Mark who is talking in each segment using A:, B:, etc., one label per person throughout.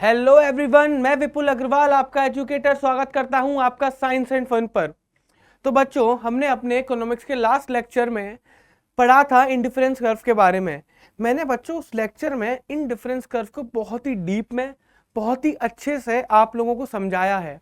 A: Hello everyone, मैं विपुल अग्रवाल आपका educator स्वागत करता हूं आपका साइंस एंड फन पर। तो बच्चों, हमने अपने इकोनॉमिक्स के लास्ट लेक्चर में पढ़ा था इंडिफरेंस कर्व के बारे में। मैंने बच्चों उस लेक्चर में इंडिफरेंस कर्व को बहुत ही डीप में, बहुत ही अच्छे से आप लोगों को समझाया है।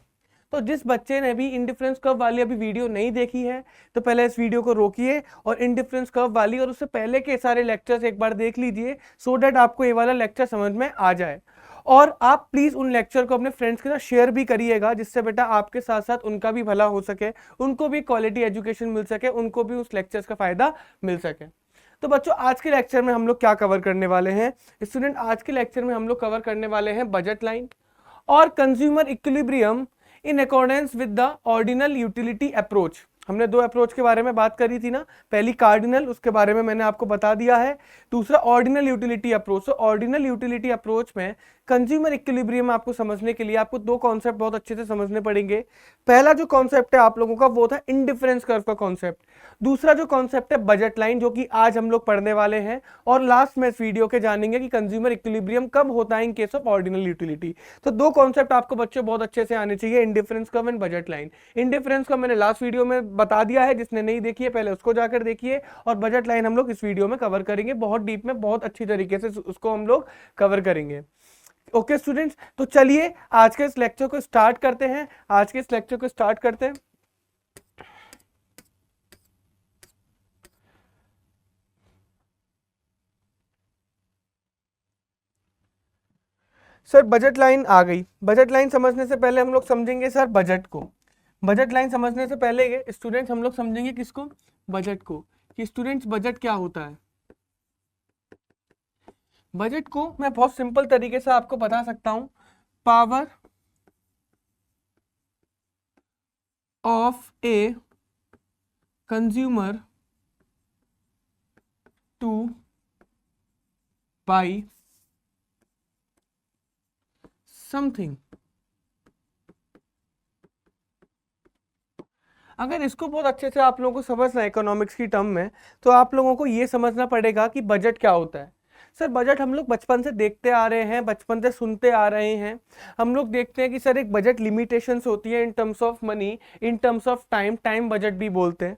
A: तो जिस बच्चे ने भी इंडिफरेंस कर्व वाली अभी वीडियो नहीं देखी है तो पहले इस वीडियो को रोकिए और इंडिफरेंस कर्व वाली और उससे पहले के सारे लेक्चर्स एक बार देख लीजिए, सो दैट आपको ये वाला लेक्चर समझ में आ जाए। और आप प्लीज उन लेक्चर को अपने फ्रेंड्स के साथ शेयर भी करिएगा, जिससे बेटा आपके साथ साथ उनका भी भला हो सके, उनको भी क्वालिटी एजुकेशन मिल सके, उनको भी उस लेक्चर्स का फायदा मिल सके। तो बच्चों, आज के लेक्चर में हम लोग क्या कवर करने वाले हैं स्टूडेंट? आज के लेक्चर में हम लोग कवर करने वाले हैं बजट लाइन और consumer equilibrium in accordance with the ordinal utility approach. हमने दो अप्रोच के बारे में बात करी थी ना, पहली कार्डिनल, उसके बारे में मैंने आपको बता दिया है, दूसरा ऑर्डिनल यूटिलिटी अप्रोच। तो ऑर्डिनल यूटिलिटी अप्रोच में कंज्यूमर इक्विलिब्रियम आपको समझने के लिए आपको दो कॉन्सेप्ट बहुत अच्छे से समझने पड़ेंगे। पहला जो कॉन्सेप्ट है आप लोगों का वो था इंडिफरेंस कर्व का कॉन्सेप्ट, दूसरा जो कॉन्सेप्ट है बजट लाइन, जो कि आज हम लोग पढ़ने वाले हैं। और लास्ट में इस वीडियो के जानेंगे कि कंज्यूमर इक्विलिब्रियम कब होता है in case of ordinal utility. तो दो कॉन्सेप्ट आपको बच्चों बहुत अच्छे से आने चाहिए, indifference curve and budget line. Indifference curve मैंने लास्ट वीडियो में बता दिया है, जिसने नहीं देखी है पहले उसको जाकर देखिए, और बजट लाइन हम लोग इस वीडियो में कवर करेंगे बहुत डीप में, बहुत अच्छी तरीके से उसको हम लोग कवर करेंगे। ओके स्टूडेंट्स, तो चलिए आज के इस लेक्चर को स्टार्ट करते हैं। सर बजट लाइन आ गई। बजट लाइन समझने से पहले हम लोग समझेंगे सर बजट को। बजट लाइन समझने से पहले स्टूडेंट्स हम लोग समझेंगे किसको? बजट को। कि स्टूडेंट्स बजट क्या होता है। बजट को मैं बहुत सिंपल तरीके से आपको बता सकता हूं, power of a consumer two by something. अगर इसको बहुत अच्छे से आप लोगों को समझना है इकोनॉमिक्स की टर्म में, तो आप लोगों को ये समझना पड़ेगा कि बजट क्या होता है। सर बजट हम लोग बचपन से देखते आ रहे हैं, बचपन से सुनते आ रहे हैं। हम लोग देखते हैं कि सर एक बजट लिमिटेशंस होती है in terms of money, in terms of time. Time budget भी बोलते हैं,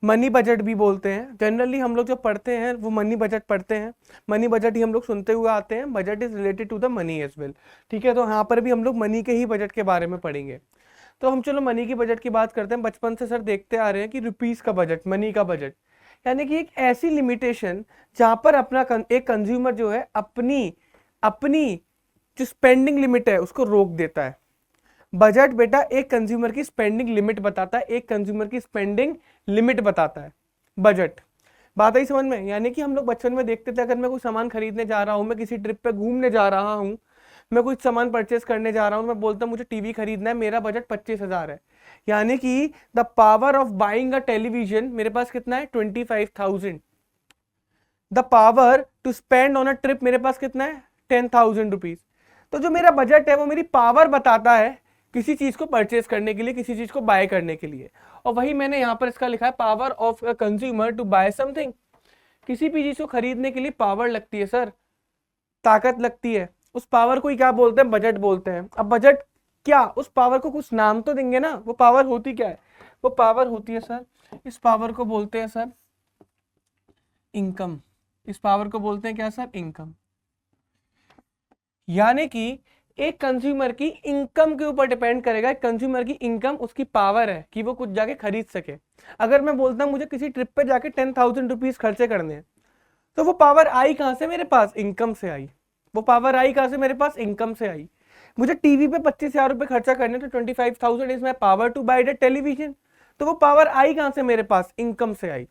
A: मनी बजट भी बोलते हैं। जनरली हम लोग जो पढ़ते हैं वो मनी बजट पढ़ते हैं, मनी बजट ही हम लोग सुनते हुए आते हैं। Budget is related to the money as well, ठीक है। तो यहाँ पर भी हम लोग मनी के ही बजट के बारे में पढ़ेंगे। तो हम चलो मनी की बजट की बात करते हैं। बचपन से सर देखते आ रहे हैं कि रुपीस का बजट, मनी का बजट, यानी कि एक ऐसी लिमिटेशन जहां पर एक कंज्यूमर जो है अपनी अपनी जो स्पेंडिंग लिमिट है उसको रोक देता है। बजट बेटा एक कंज्यूमर की स्पेंडिंग लिमिट बताता है, एक कंज्यूमर की स्पेंडिंग लिमिट बताता है बजट। बात आई समझ में? यानी कि हम लोग बचपन में देखते थे, अगर मैं कोई सामान खरीदने जा रहा हूं, मैं किसी ट्रिप पे घूमने जा रहा हूं, मैं कुछ सामान परचेस करने जा रहा हूं, मैं बोलता हूं मुझे टीवी खरीदना है, मेरा बजट 25,000 है। यानी कि the power of buying a television मेरे पास कितना है? 25,000। The power to spend on a trip मेरे पास कितना है? 10,000 रुपीज। तो जो मेरा बजट है वो मेरी पावर बताता है किसी चीज को परचेस करने के लिए, किसी चीज को बाय करने के लिए। और वही मैंने यहां पर इसका लिखा है, power of a consumer to buy something. किसी भी चीज को खरीदने के लिए पावर लगती है सर, ताकत लगती है। उस पावर को ही क्या बोलते हैं? बजट बोलते हैं। अब बजट क्या, उस पावर को कुछ नाम तो देंगे ना। वो पावर होती क्या है? वो पावर होती है सर, इस पावर को बोलते हैं सर इनकम। इस पावर को बोलते हैं क्या सर? इनकम। यानी कि एक कंज्यूमर की इनकम के ऊपर डिपेंड करेगा। एक कंज्यूमर की इनकम उसकी पावर है कि वो कुछ जाके खरीद सके। अगर मैं बोलता हूं मुझे किसी ट्रिप पे जाके 10,000 रुपीज खर्चे करने हैं, तो वो पावर आई कहां से मेरे पास? इनकम से आई। वो पावर आई कहां से मेरे पास? इनकम से आई। मुझे टीवी पे 25,000 रुपए खर्चा करने, तो 25,000 is my power to buy the television. तो वो पावर आई कहां से मेरे पास? इनकम से आई।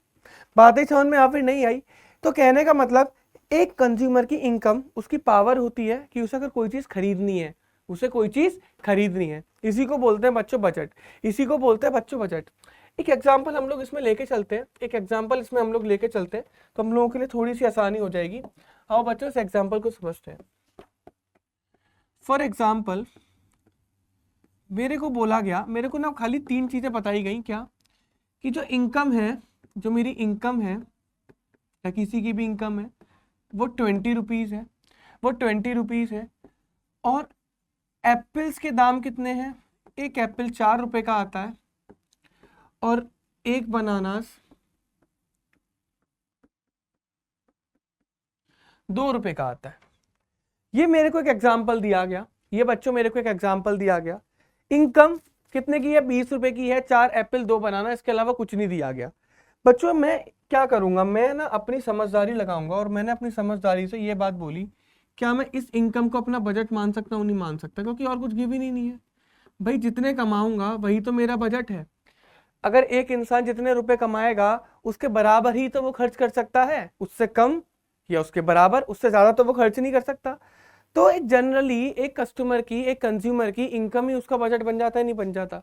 A: बातें समझ में या फिर नहीं आई? तो कहने का मतलब एक कंज्यूमर की इनकम उसकी पावर होती है कि उसे अगर कोई चीज खरीदनी है, उसे कोई चीज खरीदनी है। इसी को बोलते हैं बच्चों बजट, इसी को बोलते हैं बच्चों बजट। एक एग्जांपल हम लोग इसमें लेके चलते हैं, एक एग्जांपल इसमें हम लोग लेके चलते हैं, तो हम लोगों के लिए थोड़ी सी आसानी हो जाएगी। आओ बच्चों इस एग्जांपल को समझते हैं। फॉर एग्जांपल मेरे को बोला गया, मेरे को ना खाली तीन चीजें बताई गई, क्या? कि जो इनकम है, जो मेरी इनकम है या किसी की भी इनकम है, वो 20 रुपीज है, वो 20 रुपीज है। और एप्पल्स के दाम कितने हैं? एक एप्पल 4 रुपए का आता है और एक बनानास 2 रुपए का आता है। ये मेरे को एक एग्जाम्पल दिया गया, ये बच्चों मेरे को एक एग्जाम्पल दिया गया। इनकम कितने की है? 20 रुपए की है, 4 एप्पल 2 बनाना, इसके अलावा कुछ नहीं दिया गया। बच्चों मैं क्या करूंगा, मैं ना अपनी समझदारी लगाऊंगा और मैंने अपनी समझदारी से ये बात बोली, क्या मैं इस इनकम को अपना बजट मान सकता हूँ? नहीं मान सकता, क्योंकि और कुछ गिवन ही नहीं है भाई। जितने कमाऊंगा वही तो मेरा बजट है। अगर एक इंसान जितने रुपए कमाएगा उसके बराबर ही तो वो खर्च कर सकता है, उससे कम या उसके बराबर, उससे ज्यादा तो वो खर्च नहीं कर सकता। तो एक जनरली एक कस्टमर की, एक कंज्यूमर की इनकम ही उसका बजट बन जाता है, नहीं बन जाता?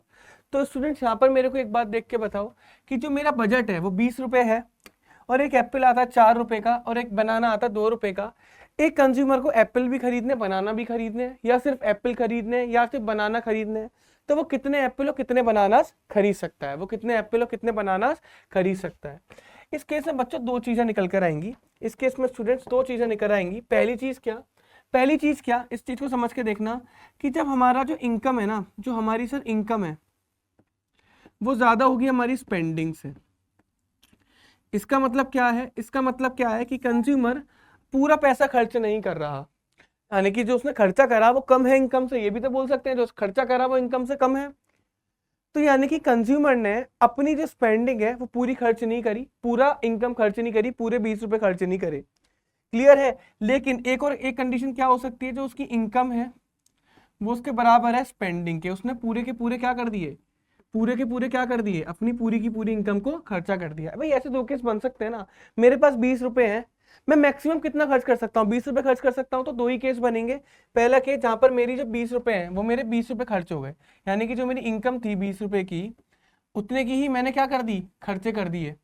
A: तो स्टूडेंट्स यहाँ पर मेरे को एक बात देख के बताओ कि जो मेरा बजट है वो 20 रुपए है और एक एप्पल आता है 4 रुपए का और एक बनाना आता है 2 रुपए का। एक कंज्यूमर को एप्पल भी खरीदने, बनाना भी खरीदने, या सिर्फ एप्पल खरीदने या सिर्फ बनाना खरीदने, तो वो कितने एप्पल और कितने बनानास खरीद सकता है? वो कितने एप्पल और कितने बनानास खरीद सकता है? इस केस में बच्चों दो चीजें निकल कर आएंगी। इस केस में स्टूडेंट्स दो चीजें निकल आएंगी। पहली चीज क्या, इस चीज को समझ के देखना कि जब हमारा जो इनकम है ना, जो हमारी सर इनकम है वो ज्यादा होगी हमारी स्पेंडिंग से। इसका मतलब क्या है? इसका मतलब क्या है कि कंज्यूमर पूरा पैसा खर्च नहीं कर रहा, यानी कि जो उसने खर्चा करा वो कम है इनकम से। ये भी तो बोल सकते हैं जो खर्चा करा वो इनकम से कम है। तो यानी कि कंज्यूमर ने अपनी जो स्पेंडिंग है वो पूरी खर्च नहीं करी, पूरा इनकम खर्च नहीं करी, पूरे 20 रुपए खर्च नहीं करे। क्लियर है? लेकिन एक कंडीशन क्या हो सकती है, जो उसकी इनकम है वो उसके बराबर है स्पेंडिंग के, उसने पूरे के पूरे क्या कर दिए, पूरे के पूरे क्या कर दिए, अपनी पूरी की पूरी इनकम को खर्चा कर दिया। भाई ऐसे दो केस बन सकते हैं ना। मेरे पास 20 रुपए हैं, मैं मैक्सिमम कितना खर्च कर सकता हूँ? 20 रुपए खर्च कर सकता हूँ। तो दो ही केस बनेंगे। पहला केस जहां पर मेरी जो 20 रुपए हैं वो मेरे 20 रुपए खर्च हो गए, यानी कि जो मेरी इनकम थी 20 रुपए की उतने की ही मैंने क्या कर दी, खर्चे कर दिए।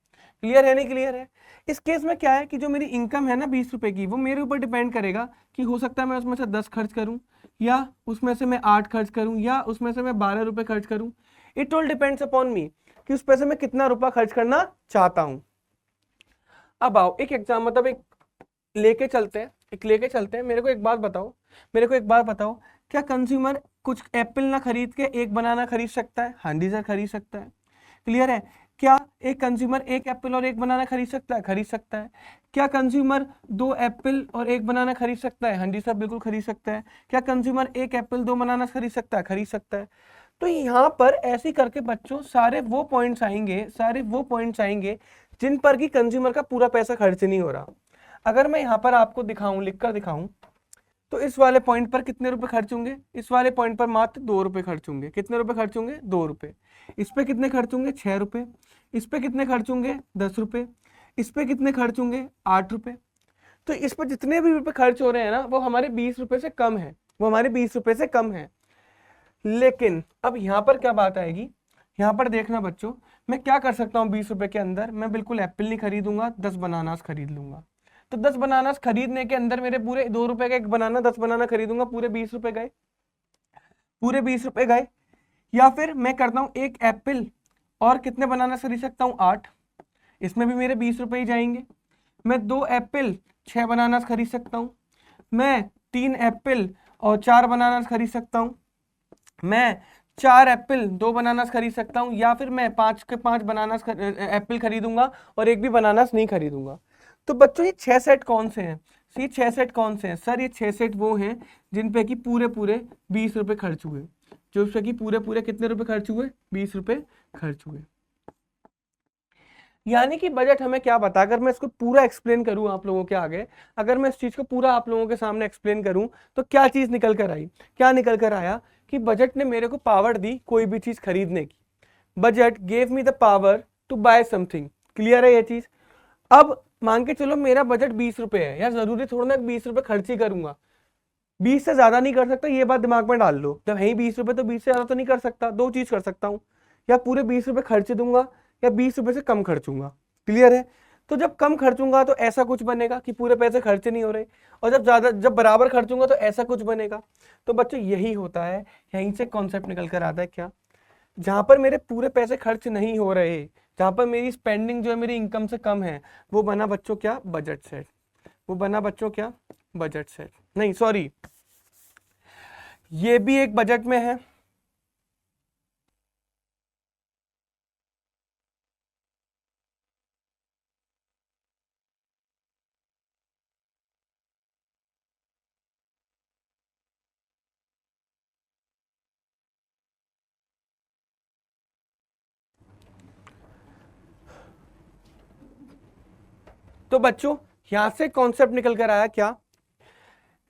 A: क्लियर है? नहीं क्लियर है? इस केस में क्या है कि जो मेरी इनकम है ना 20 रुपए की, वो मेरे ऊपर डिपेंड करेगा कि हो सकता है मैं उसमें से 10 खर्च करूं, या उसमें से मैं 8 खर्च करूं, या उसमें से मैं 12 रुपए खर्च करूं। इट ऑल डिपेंड्स अपॉन मी कि उस पैसे में कितना रुपया खर्च करना चाहता हूं। अब आओ एक एग्जाम, मतलब एक लेके चलते हैं। मेरे को एक बात बताओ, क्या कंज्यूमर कुछ एप्पल ना खरीद के एक बनाना खरीद सकता है? हाँ जी सर, खरीद सकता है। क्लियर है? क्या एक कंज्यूमर एक एप्पल और एक बनाना खरीद सकता है? खरीद सकता है। क्या कंज्यूमर 2 एप्पल और एक बनाना खरीद सकता है? हाँ जी सर, बिल्कुल खरीद सकता है। क्या कंज्यूमर एक एप्पल 2 बनाना खरीद सकता है? खरीद सकता है। तो यहाँ पर ऐसे करके बच्चों सारे वो पॉइंट्स आएंगे जिन पर कि कंज्यूमर का पूरा पैसा खर्च नहीं हो रहा। अगर मैं यहाँ पर आपको दिखाऊं, लिख कर दिखाऊं, तो इस वाले पॉइंट पर कितने रुपए खर्च होंगे? इस वाले पॉइंट पर मात्र 2 रुपए खर्च होंगे। कितने रुपए खर्च होंगे? 2 रुपए। इस पे कितने खर्च होंगे? 6 रुपए। इस पे कितने खर्च होंगे? 10 रुपए। इस पे कितने खर्च होंगे? 8 रुपए। तो इस पर जितने भी रुपए खर्च हो रहे हैं ना, वो हमारे 20 रुपए से कम है, लेकिन अब यहाँ पर क्या बात आएगी, यहाँ पर देखना बच्चों, मैं क्या कर सकता हूँ 20 रुपए के अंदर? मैं बिल्कुल एप्पल नहीं खरीदूंगा, 10 बनानास खरीद लूंगा। तो 10 बनानास खरीदने के अंदर मेरे पूरे 2 रुपए का एक बनाना, 10 बनाना खरीदूंगा, पूरे 20 रुपए गए, या फिर मैं करता हूँ एक एप्पल और कितने बनाना खरीद सकता हूँ? 8। इसमें भी मेरे 20 रुपए ही जाएंगे। मैं 2 एप्पल 6 बनाना खरीद सकता हूँ। मैं 3 एप्पल और 4 बनाना खरीद सकता हूँ। मैं 4 एप्पल 2 बनानास खरीद सकता हूँ, या फिर मैं 5 के 5 बनानास एप्पल खरीदूंगा और एक भी बनानास नहीं खरीदूंगा। तो बच्चों ये 6 सेट कौन से हैं? ये 6 सेट कौन से हैं सर? ये 6 सेट वो हैं जिन पे कि पूरे 20 रुपए खर्च हुए, जो उस पे कि पूरे कितने रुपए खर्च हुए? 20 रुपए खर्च हुए। यानी कि बजट हमें क्या बता, अगर मैं इसको पूरा एक्सप्लेन करूं आप लोगों के आगे, अगर मैं इस चीज को पूरा आप लोगों के सामने एक्सप्लेन करूं, तो क्या चीज निकल कर आई, क्या निकल कर आया कि बजट ने मेरे को पावर दी कोई भी चीज खरीदने की। Budget gave me the power to buy something. Clear है ये चीज? अब मान के चलो मेरा बजट 20 रुपए है, यार जरूरी थोड़ा ना 20 रुपए खर्च ही करूंगा, 20 से ज्यादा नहीं कर सकता, ये बात दिमाग में डाल लो। जब है 20 रुपए तो 20 से ज्यादा तो नहीं कर सकता। दो चीज कर सकता हूँ, या पूरे 20 रुपए खर्च दूंगा या 20 रुपए से कम खर्चूंगा। क्लियर है? तो जब कम खर्चूंगा तो ऐसा कुछ बनेगा कि पूरे पैसे खर्च नहीं हो रहे, और जब बराबर खर्चूंगा तो ऐसा कुछ बनेगा। तो बच्चों यही होता है, यहीं से कॉन्सेप्ट निकल कर आता है क्या, जहां पर मेरे पूरे पैसे खर्च नहीं हो रहे, जहां पर मेरी स्पेंडिंग जो है मेरी इनकम से कम है, वो बना बच्चों क्या? Budget set. नहीं सॉरी, ये भी एक बजट में है। तो बच्चों यहां से कॉन्सेप्ट निकल कर आया क्या,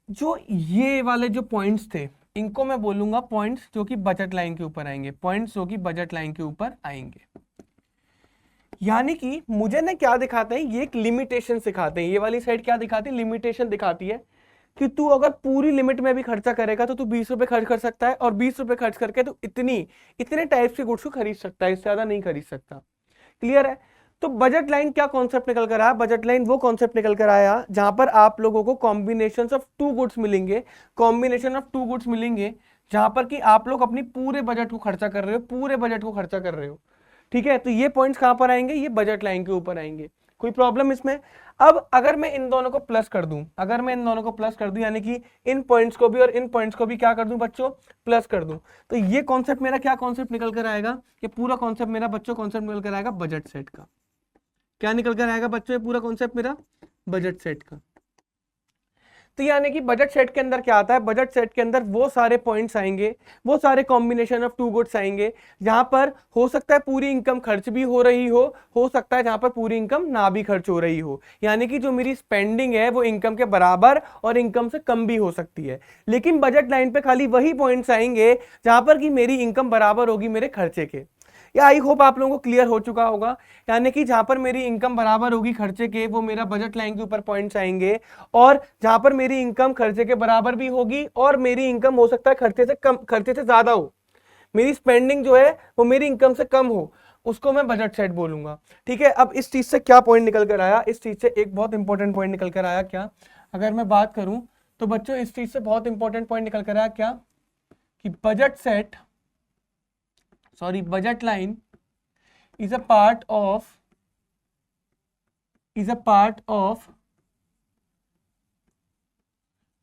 A: जो ये वाले जो पॉइंट्स थे इनको मैं बोलूंगा पॉइंट्स जो कि बजट लाइन के ऊपर आएंगे, पॉइंट्स जो कि बजट लाइन के ऊपर आएंगे। यानी कि मुझे ना क्या दिखाते हैं, ये एक लिमिटेशन सिखाते हैं, ये वाली साइड क्या दिखाती है, लिमिटेशन दिखाती है कि तू अगर पूरी लिमिट में भी खर्चा करेगा तो तू 20 रुपए खर्च कर सकता है, और 20 रुपए खर्च करके तू इतने टाइप्स के गुड्स को खरीद सकता है, इससे ज्यादा नहीं खरीद सकता। क्लियर है। तो बजट लाइन क्या कॉन्सेप्ट निकल कर आया, बजट लाइन वो कॉन्सेप्ट निकल कर आया जहां पर आप लोगों को कॉम्बिनेशन ऑफ टू गुड्स मिलेंगे, कॉम्बिनेशन ऑफ टू गुड्स मिलेंगे जहां पर कि आप लोग अपनी पूरे बजट को खर्चा कर रहे हो, पूरे बजट को खर्चा कर रहे हो। ठीक है, तो ये पॉइंट्स कहां पर आएंगे, ये बजट लाइन के ऊपर आएंगे। कोई प्रॉब्लम इसमें। अब अगर मैं इन दोनों को प्लस कर दूं, अगर मैं इन दोनों को प्लस कर दूं, यानी कि इन पॉइंट्स को भी और इन पॉइंट्स को भी क्या कर दूं बच्चों, प्लस कर दूं, तो ये कॉन्सेप्ट मेरा क्या कॉन्सेप्ट निकल कर आएगा, ये पूरा कॉन्सेप्ट मेरा बच्चों कॉन्सेप्ट निकल कर आएगा बजट सेट का। क्या निकल कर आएगा बच्चों, ये पूरा कॉन्सेप्ट मेरा बजट सेट का। तो यानी कि बजट सेट के अंदर क्या आता है, बजट सेट के अंदर वो सारे पॉइंट्स आएंगे, वो सारे कॉम्बिनेशन ऑफ टू गुड्स आएंगे जहां पर हो सकता है पूरी इनकम खर्च भी हो रही हो सकता है जहां पर पूरी इनकम ना भी खर्च हो रही हो, यानी कि जो मेरी स्पेंडिंग है वो इनकम के बराबर और इनकम से कम भी हो सकती है। लेकिन बजट लाइन पे खाली वही पॉइंट्स आएंगे जहां पर कि मेरी इनकम बराबर होगी मेरे खर्चे के। या आई होप आप लोगों को क्लियर हो चुका होगा, यानी कि जहां पर मेरी इनकम बराबर होगी खर्चे के वो मेरा बजट लाइन के ऊपर पॉइंट्स आएंगे, और जहां पर मेरी इनकम खर्चे के बराबर भी होगी और मेरी इनकम हो सकता है खर्चे से कम, खर्चे से ज्यादा हो, मेरी स्पेंडिंग जो है वो मेरी इनकम से कम हो, उसको मैं बजट सेट बोलूंगा। ठीक है, अब इस चीज से क्या पॉइंट निकल कर आया, इस चीज से एक बहुत इंपॉर्टेंट पॉइंट निकल कर आया क्या, अगर मैं बात करूं तो बच्चों इस चीज से बहुत इंपॉर्टेंट पॉइंट निकल कर आया क्या, कि budget set, sorry budget line is a part of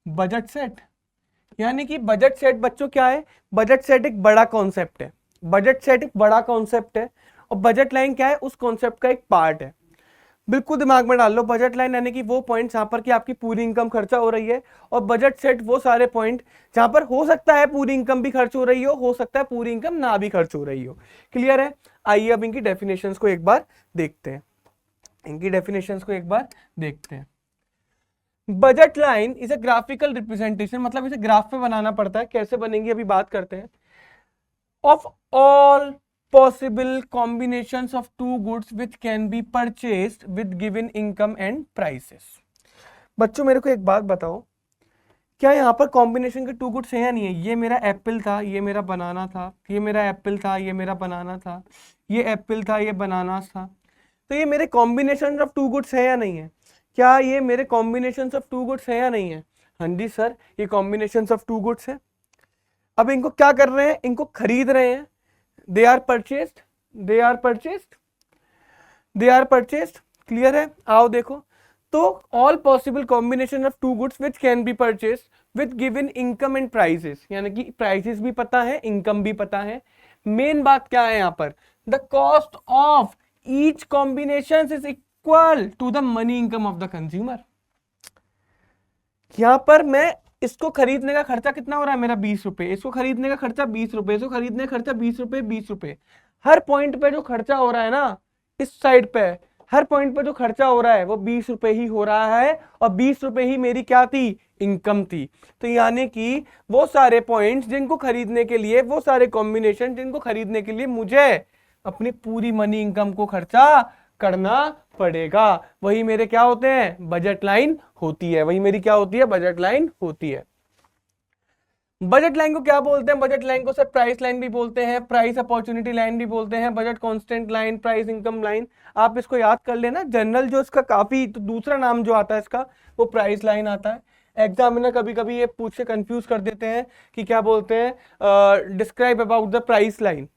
A: budget set. यानी कि बजट सेट बच्चों क्या है, बजट सेट एक बड़ा कॉन्सेप्ट है, बजट सेट एक बड़ा कॉन्सेप्ट है, और बजट लाइन क्या है, उस कॉन्सेप्ट का एक पार्ट है। बिल्कुल दिमाग में डाल लो, बजट लाइन यानी कि वो पॉइंट जहां पर कि आपकी पूरी इनकम खर्चा हो रही है, और बजट सेट वो सारे पॉइंट जहां पर हो सकता है पूरी इनकम भी खर्च हो रही हो सकता है पूरी इनकम ना भी खर्च हो रही हो। क्लियर है। आइए अब इनकी डेफिनेशंस को एक बार देखते हैं, इनकी डेफिनेशंस को एक बार देखते हैं। Budget line is a graphical representation, मतलब इसे ग्राफ पे बनाना पड़ता है, कैसे बनेंगी अभी बात करते हैं, of all possible combinations of two goods which can be purchased with given income and prices। बच्चों मेरे को एक बात बताओ, क्या यहाँ पर कॉम्बिनेशन के टू गुड्स हैं या नहीं है, ये मेरा एप्पल था, ये मेरा बनाना था, ये मेरा एप्पल था, ये मेरा बनाना था, ये एप्पल था, ये बनाना था, तो ये मेरे कॉम्बिनेशन ऑफ टू गुड्स है या नहीं है, क्या ये मेरे कॉम्बिनेशन ऑफ टू गुड्स है या नहीं है, हाँ जी सर ये कॉम्बिनेशन ऑफ टू गुड्स है। अब इनको क्या कर रहे हैं, इनको खरीद रहे हैं, they are purchased, they are purchased, they are purchased। Clear है। आओ देखो, तो all possible combination of two goods which can be purchased with given income and prices, यानी कि प्राइसेस भी पता है इनकम भी पता है। मेन बात क्या है यहाँ पर, the cost of each combination is equal to the money income of the consumer. यहां पर मैं इसको खरीदने का खर्चा कितना हो रहा है मेरा 20 रुपए, इसको खरीदने का खर्चा 20 रुपए, इसको खरीदने का खर्चा 20 रुपए, 20 रुपए, हर पॉइंट पे जो खर्चा हो रहा है ना, इस साइड पे हर पॉइंट पे जो खर्चा हो रहा है वो 20 रुपए ही हो रहा है, और 20 रुपए ही मेरी क्या थी, इनकम थी। तो यानी कि वो सारे पॉइंट्स जिनको खरीदने के लिए, वो सारे कॉम्बिनेशन जिनको खरीदने के लिए मुझे अपनी पूरी मनी इनकम को खर्चा करना पड़ेगा, वही मेरे क्या होते हैं, बजट लाइन होती है, वही मेरी क्या होती है, बजट लाइन होती है। बजट लाइन को क्या बोलते हैं, बजट लाइन को सर प्राइस लाइन भी बोलते हैं, प्राइस अपॉर्चुनिटी लाइन भी बोलते हैं, budget constant line, price income line. आप इसको याद कर लेना, जनरल जो इसका काफी तो दूसरा नाम जो आता है इसका वो प्राइस लाइन आता है। एग्जामिनर कभी कभी ये पूछ के कंफ्यूज कर देते हैं कि क्या बोलते हैं, describe about the price line,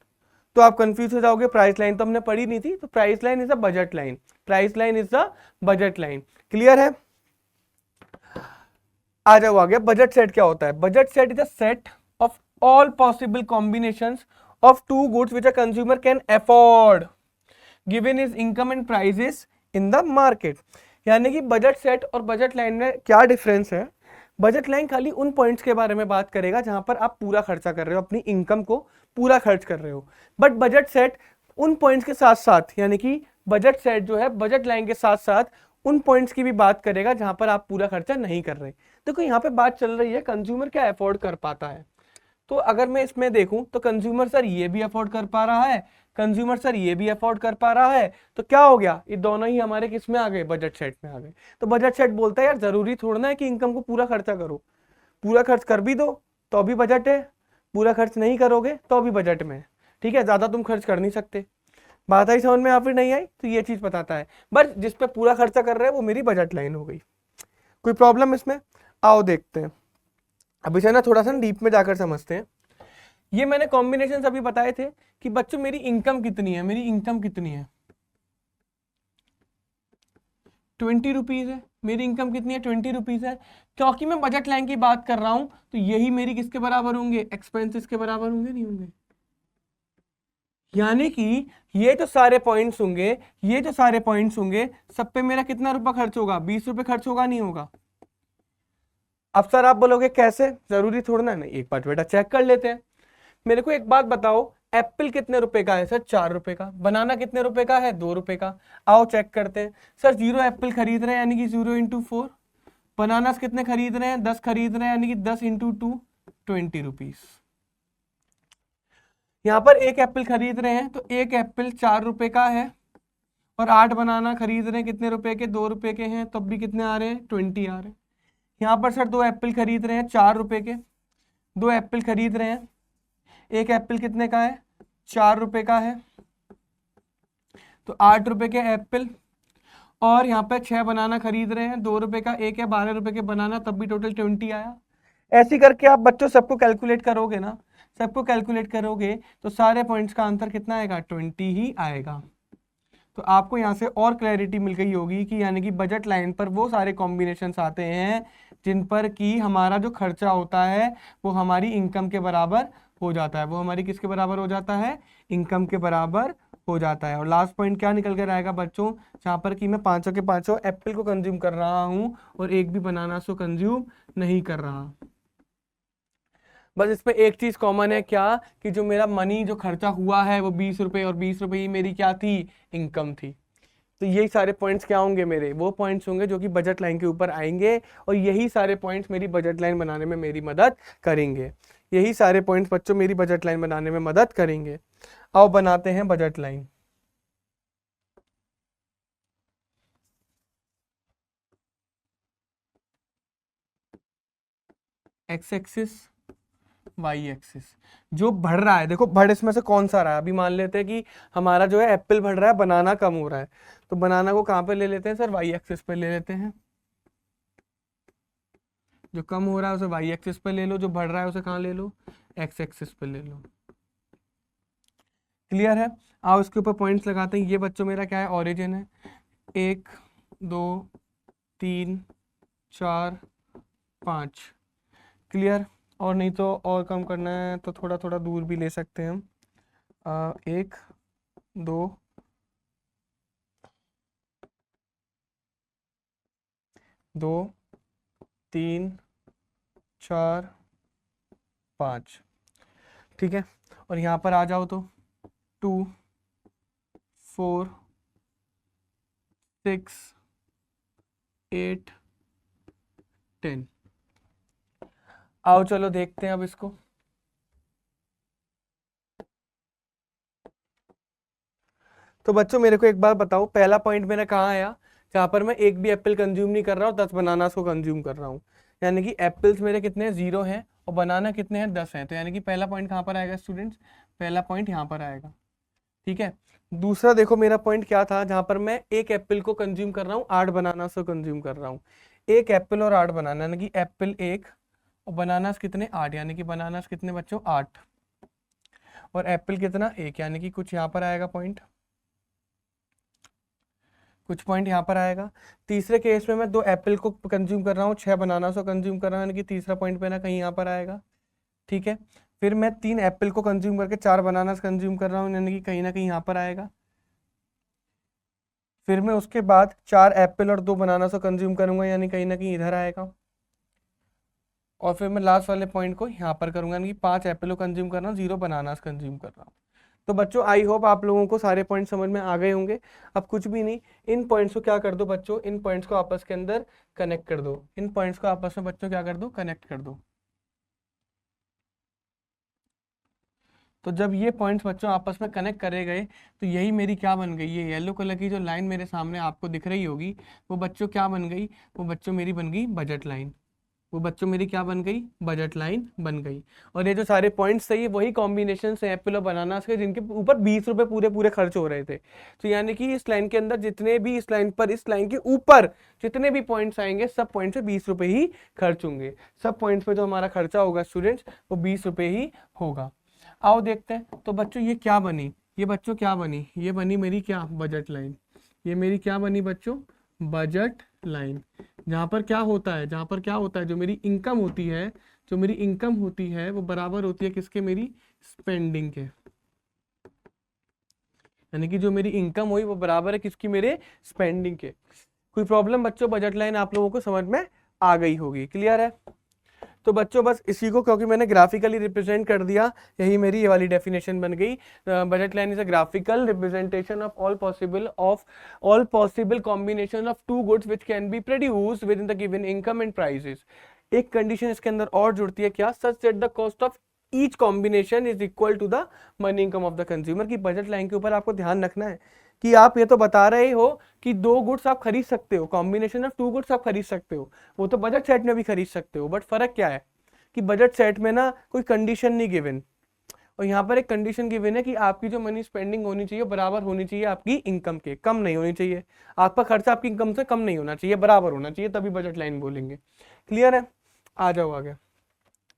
A: तो आप कंफ्यूज हो जाओगे, प्राइस लाइन तो हमने पढ़ी नहीं थी, तो price line is a budget line, price line is the budget line. Clear है। आ जाओ आगे, बजट सेट क्या होता है, budget set is a set all possible combinations of two goods which a consumer can afford given his income and prices in the market। यानी कि budget set और budget line में क्या डिफरेंस है? Budget line खाली उन points के बारे में बात करेगा जहां पर आप पूरा खर्चा कर रहे हो, अपनी इनकम को पूरा खर्च कर रहे हो। बट बजट सेट उन पॉइंट्स के साथ साथ, यानी कि बजट सेट जो है बजट लाइन के साथ साथ उन पॉइंट्स की भी बात करेगा जहां पर आप पूरा खर्चा नहीं कर रहे। देखो यहाँ पे बात चल रही है कंज्यूमर क्या अफोर्ड कर पाता है। तो अगर मैं इसमें देखूं तो कंज्यूमर सर ये भी अफोर्ड कर पा रहा है, कंज्यूमर सर ये भी अफोर्ड कर पा रहा है, तो क्या हो गया, ये दोनों ही हमारे किस में आ गए, बजट सेट में आ गए। तो बजट सेट बोलता है यार जरूरी थोड़ा है कि इनकम को पूरा खर्चा करो, पूरा खर्च कर भी दो तो भी बजट है, पूरा खर्च नहीं करोगे तो भी बजट में है। ठीक है, ज्यादा तुम खर्च कर नहीं सकते। बात आई समझ में या फिर नहीं आई? तो ये चीज बताता है। बट जिस पे पूरा खर्चा कर रहे हैं वो मेरी बजट लाइन हो गई। कोई प्रॉब्लम इसमें? आओ देखते हैं। अभी से ना थोड़ा सा डीप में जाकर समझते हैं। ये मैंने कॉम्बिनेशन अभी बताए थे कि बच्चों मेरी इनकम कितनी है, मेरी इनकम कितनी है 20 रुपीज है, मेरी इनकम कितनी है 20 रुपीज है। क्योंकि मैं बजट लाइन की बात कर रहा हूं तो यही मेरी किसके बराबर होंगे, एक्सपेंसेस के बराबर होंगे, नहीं होंगे? यानी कि ये जो सारे पॉइंट्स होंगे, ये जो सारे पॉइंट्स होंगे, सब पे मेरा कितना रुपया खर्च होगा, 20 रुपए खर्च होगा, नहीं होगा? अब सर आप बोलोगे कैसे, जरूरी थोड़ा ना, नहीं एक बार बेटा चेक कर लेते हैं। मेरे को एक बात बताओ, एप्पल कितने रुपए का है सर, 4 रुपए का। बनाना कितने रुपए का है, 2 रुपए का। आओ चेक करते हैं। सर 0 एप्पल खरीद रहे हैं यानी कि 0 इंटू 4। बनानास कितने खरीद रहे हैं, 10 खरीद रहे हैं यानी कि 10 इंटू 2, 20 रुपीज। यहाँ पर एक एप्पल खरीद रहे हैं तो एक एप्पल 4 रुपए का है, और 8 बनाना खरीद रहे हैं कितने रुपए के, 2 रुपए के हैं, तब भी कितने आ रहे हैं, 20 आ रहे हैं। यहाँ पर सर 2 एप्पल खरीद रहे हैं 4 रुपए के, 2 एप्पल खरीद रहे हैं, एक एप्पल कितने का है, 4 रुपए का है, तो 8 रुपए के एप्पल। और यहाँ पे 6 बनाना खरीद रहे हैं, 2 रुपए का एक है, 12 रुपए के बनाना, तब भी टोटल 20 आया। ऐसी करके आप बच्चों सबको कैलकुलेट करोगे ना, सबको कैलकुलेट करोगे तो सारे पॉइंट्स का आंसर कितना आएगा, 20 ही आएगा। तो आपको यहाँ से और क्लैरिटी मिल गई होगी कि यानी कि बजट लाइन पर वो सारे कॉम्बिनेशंस आते हैं जिन पर कि हमारा जो खर्चा होता है वो हमारी इनकम के बराबर हो जाता है, वो हमारी किसके बराबर हो जाता है, इनकम के बराबर हो जाता है। और लास्ट पॉइंट क्या निकल कर आएगा बच्चों, जहाँ पर कि मैं 500 के 500 एप्पल को कंज्यूम कर रहा हूँ और एक भी बनाना को कंज्यूम नहीं कर रहा। बस इसमें एक चीज कॉमन है, क्या कि जो मेरा मनी जो खर्चा हुआ है वो 20 रुपए, और 20 रुपए ही मेरी क्या थी, इनकम थी। तो यही सारे पॉइंट्स क्या होंगे, मेरे वो पॉइंट्स होंगे जो कि बजट लाइन के ऊपर आएंगे, और यही सारे पॉइंट्स मेरी बजट लाइन बनाने में मेरी मदद करेंगे। यही सारे पॉइंट्स बच्चों मेरी बजट लाइन बनाने में मदद करेंगे। आओ बनाते हैं budget line. X axis, Y axis, जो बढ़ रहा है, देखो बढ़ इसमें से कौन सा रहा है। अभी मान लेते हैं कि हमारा जो है एप्पल बढ़ रहा है, बनाना कम हो रहा है, तो बनाना को कहाँ पे ले लेते हैं सर, वाई एक्सिस पे ले लेते हैं। जो कम हो रहा है उसे वाई एक्सिस पे ले लो, जो बढ़ रहा है उसे कहाँ ले लो, एक्स एक्सिस पे ले लो। क्लियर है? आओ इसके ऊपर पॉइंट्स लगाते हैं। ये बच्चों मेरा क्या है, ओरिजिन है, 1 2 3 4 5। क्लियर? और नहीं तो और कम करना है तो थोड़ा थोड़ा दूर भी ले सकते हैं हम। 1 2 2 3 4 5। ठीक है, और यहाँ पर आ जाओ तो 2 4 6 8 10। आओ चलो देखते हैं अब इसको। तो बच्चों मेरे को एक बार बताओ, पहला पॉइंट मेरा कहाँ आया, जहाँ पर मैं एक भी एप्पल कंज्यूम नहीं कर रहा हूँ, 10 बनानास को कंज्यूम कर रहा हूँ। यानी कि एप्पल्स मेरे कितने, 0 हैं, और बनाना कितने हैं, 10 हैं। तो यानी कि पहला पॉइंट कहाँ पर आएगा स्टूडेंट्स, पहला पॉइंट यहाँ पर आएगा। ठीक है, दूसरा देखो मेरा पॉइंट क्या था, जहाँ पर मैं एक एप्पल को कंज्यूम कर रहा हूँ, 8 बनानास को कंज्यूम कर रहा हूँ। एक एप्पल और 8 बनाना, यानी कि एप्पल 1 और बनानास कितने, 8, यानी कि बनानास कितने बच्चों, 8, और एप्पल कितना, 1, यानी कि कुछ यहाँ पर आएगा पॉइंट, कुछ पॉइंट यहाँ पर आएगा। तीसरे केस में मैं 2 एप्पल को कंज्यूम कर रहा हूँ, 6 बनाना को कंज्यूम कर रहा हूँ, यानी कि तीसरा पॉइंट पे ना कहीं यहाँ पर आएगा। ठीक है, फिर मैं 3 एप्पल को कंज्यूम करके 4 बनानास कंज्यूम कर रहा हूँ, यानी कि कहीं ना कहीं यहाँ पर आएगा। फिर मैं उसके बाद 4 एप्पल और 2 बनानास को कंज्यूम करूंगा, यानी कहीं ना कहीं इधर आएगा। और फिर मैं लास्ट वाले पॉइंट को यहाँ पर करूंगा, यानी कि 5 एप्पल को कंज्यूम कर रहा हूँ, 0 बनानास कंज्यूम कर रहा हूँ। तो बच्चों आई होप आप लोगों को सारे पॉइंट समझ में आ गए होंगे। अब कुछ भी नहीं, इन पॉइंट्स को क्या कर दो बच्चों, इन पॉइंट्स को आपस के अंदर कनेक्ट कर दो। इन पॉइंट्स को आपस में बच्चों क्या कर दो, कनेक्ट कर दो। तो जब ये पॉइंट्स बच्चों आपस में कनेक्ट करे गए तो यही मेरी क्या बन गई, ये येलो कलर की जो लाइन मेरे सामने आपको दिख रही होगी वो बच्चों क्या बन गई, वो बच्चों मेरी बन गई बजट लाइन। वो बच्चों मेरी क्या बन गई, बजट लाइन बन गई। और ये जो सारे पॉइंट्स थे ये वही कॉम्बिनेशन है एप्पल और बनाना के, जिनके ऊपर 20 रुपए पूरे पूरे खर्च हो रहे थे। तो यानी कि इस लाइन के अंदर जितने भी, इस लाइन पर, इस लाइन के ऊपर जितने भी पॉइंट्स आएंगे सब पॉइंट पे 20 रुपए ही खर्च होंगे। सब पॉइंट्स पे जो हमारा खर्चा होगा स्टूडेंट्स वो 20 रुपए ही होगा। आओ देखते हैं। तो बच्चों ये क्या बनी, ये बच्चों क्या बनी, ये बनी मेरी क्या, बजट लाइन। ये मेरी क्या बनी बच्चों, बजट लाइन। जहां पर क्या होता है, जहां पर क्या होता है, जो मेरी इनकम होती है, जो मेरी इनकम होती है वो बराबर होती है किसके, मेरी स्पेंडिंग के। यानी कि जो मेरी इनकम हुई वो बराबर है किसकी, मेरे स्पेंडिंग के। कोई प्रॉब्लम बच्चों, बजट लाइन आप लोगों को समझ में आ गई होगी, क्लियर है। तो बच्चों बस इसी को, क्योंकि मैंने ग्राफिकली रिप्रेजेंट कर दिया, यही मेरी ये वाली डेफिनेशन बन गई। Budget line is a graphical representation of all possible combination of two goods which can be produced with in the given income and prices. एक कंडीशन इसके अंदर और जुड़ती है, क्या, such that the cost of each combination is equal to the money income of the consumer. की budget line के ऊपर आपको ध्यान रखना है कि आप ये तो बता रहे हो कि 2 गुड्स आप खरीद सकते हो, कॉम्बिनेशन ऑफ 2 गुड्स आप खरीद सकते हो, वो तो बजट सेट में भी खरीद सकते हो, बट फर्क क्या है कि बजट सेट में ना कोई कंडीशन नहीं गिवन, और यहाँ पर एक कंडीशन गिवन है कि आपकी जो मनी स्पेंडिंग होनी चाहिए बराबर होनी चाहिए आपकी इनकम के, कम नहीं होनी चाहिए। आपका खर्चा आपकी इनकम से कम नहीं होना चाहिए, बराबर होना चाहिए, तभी बजट लाइन बोलेंगे। क्लियर है, आ जाओ आगे।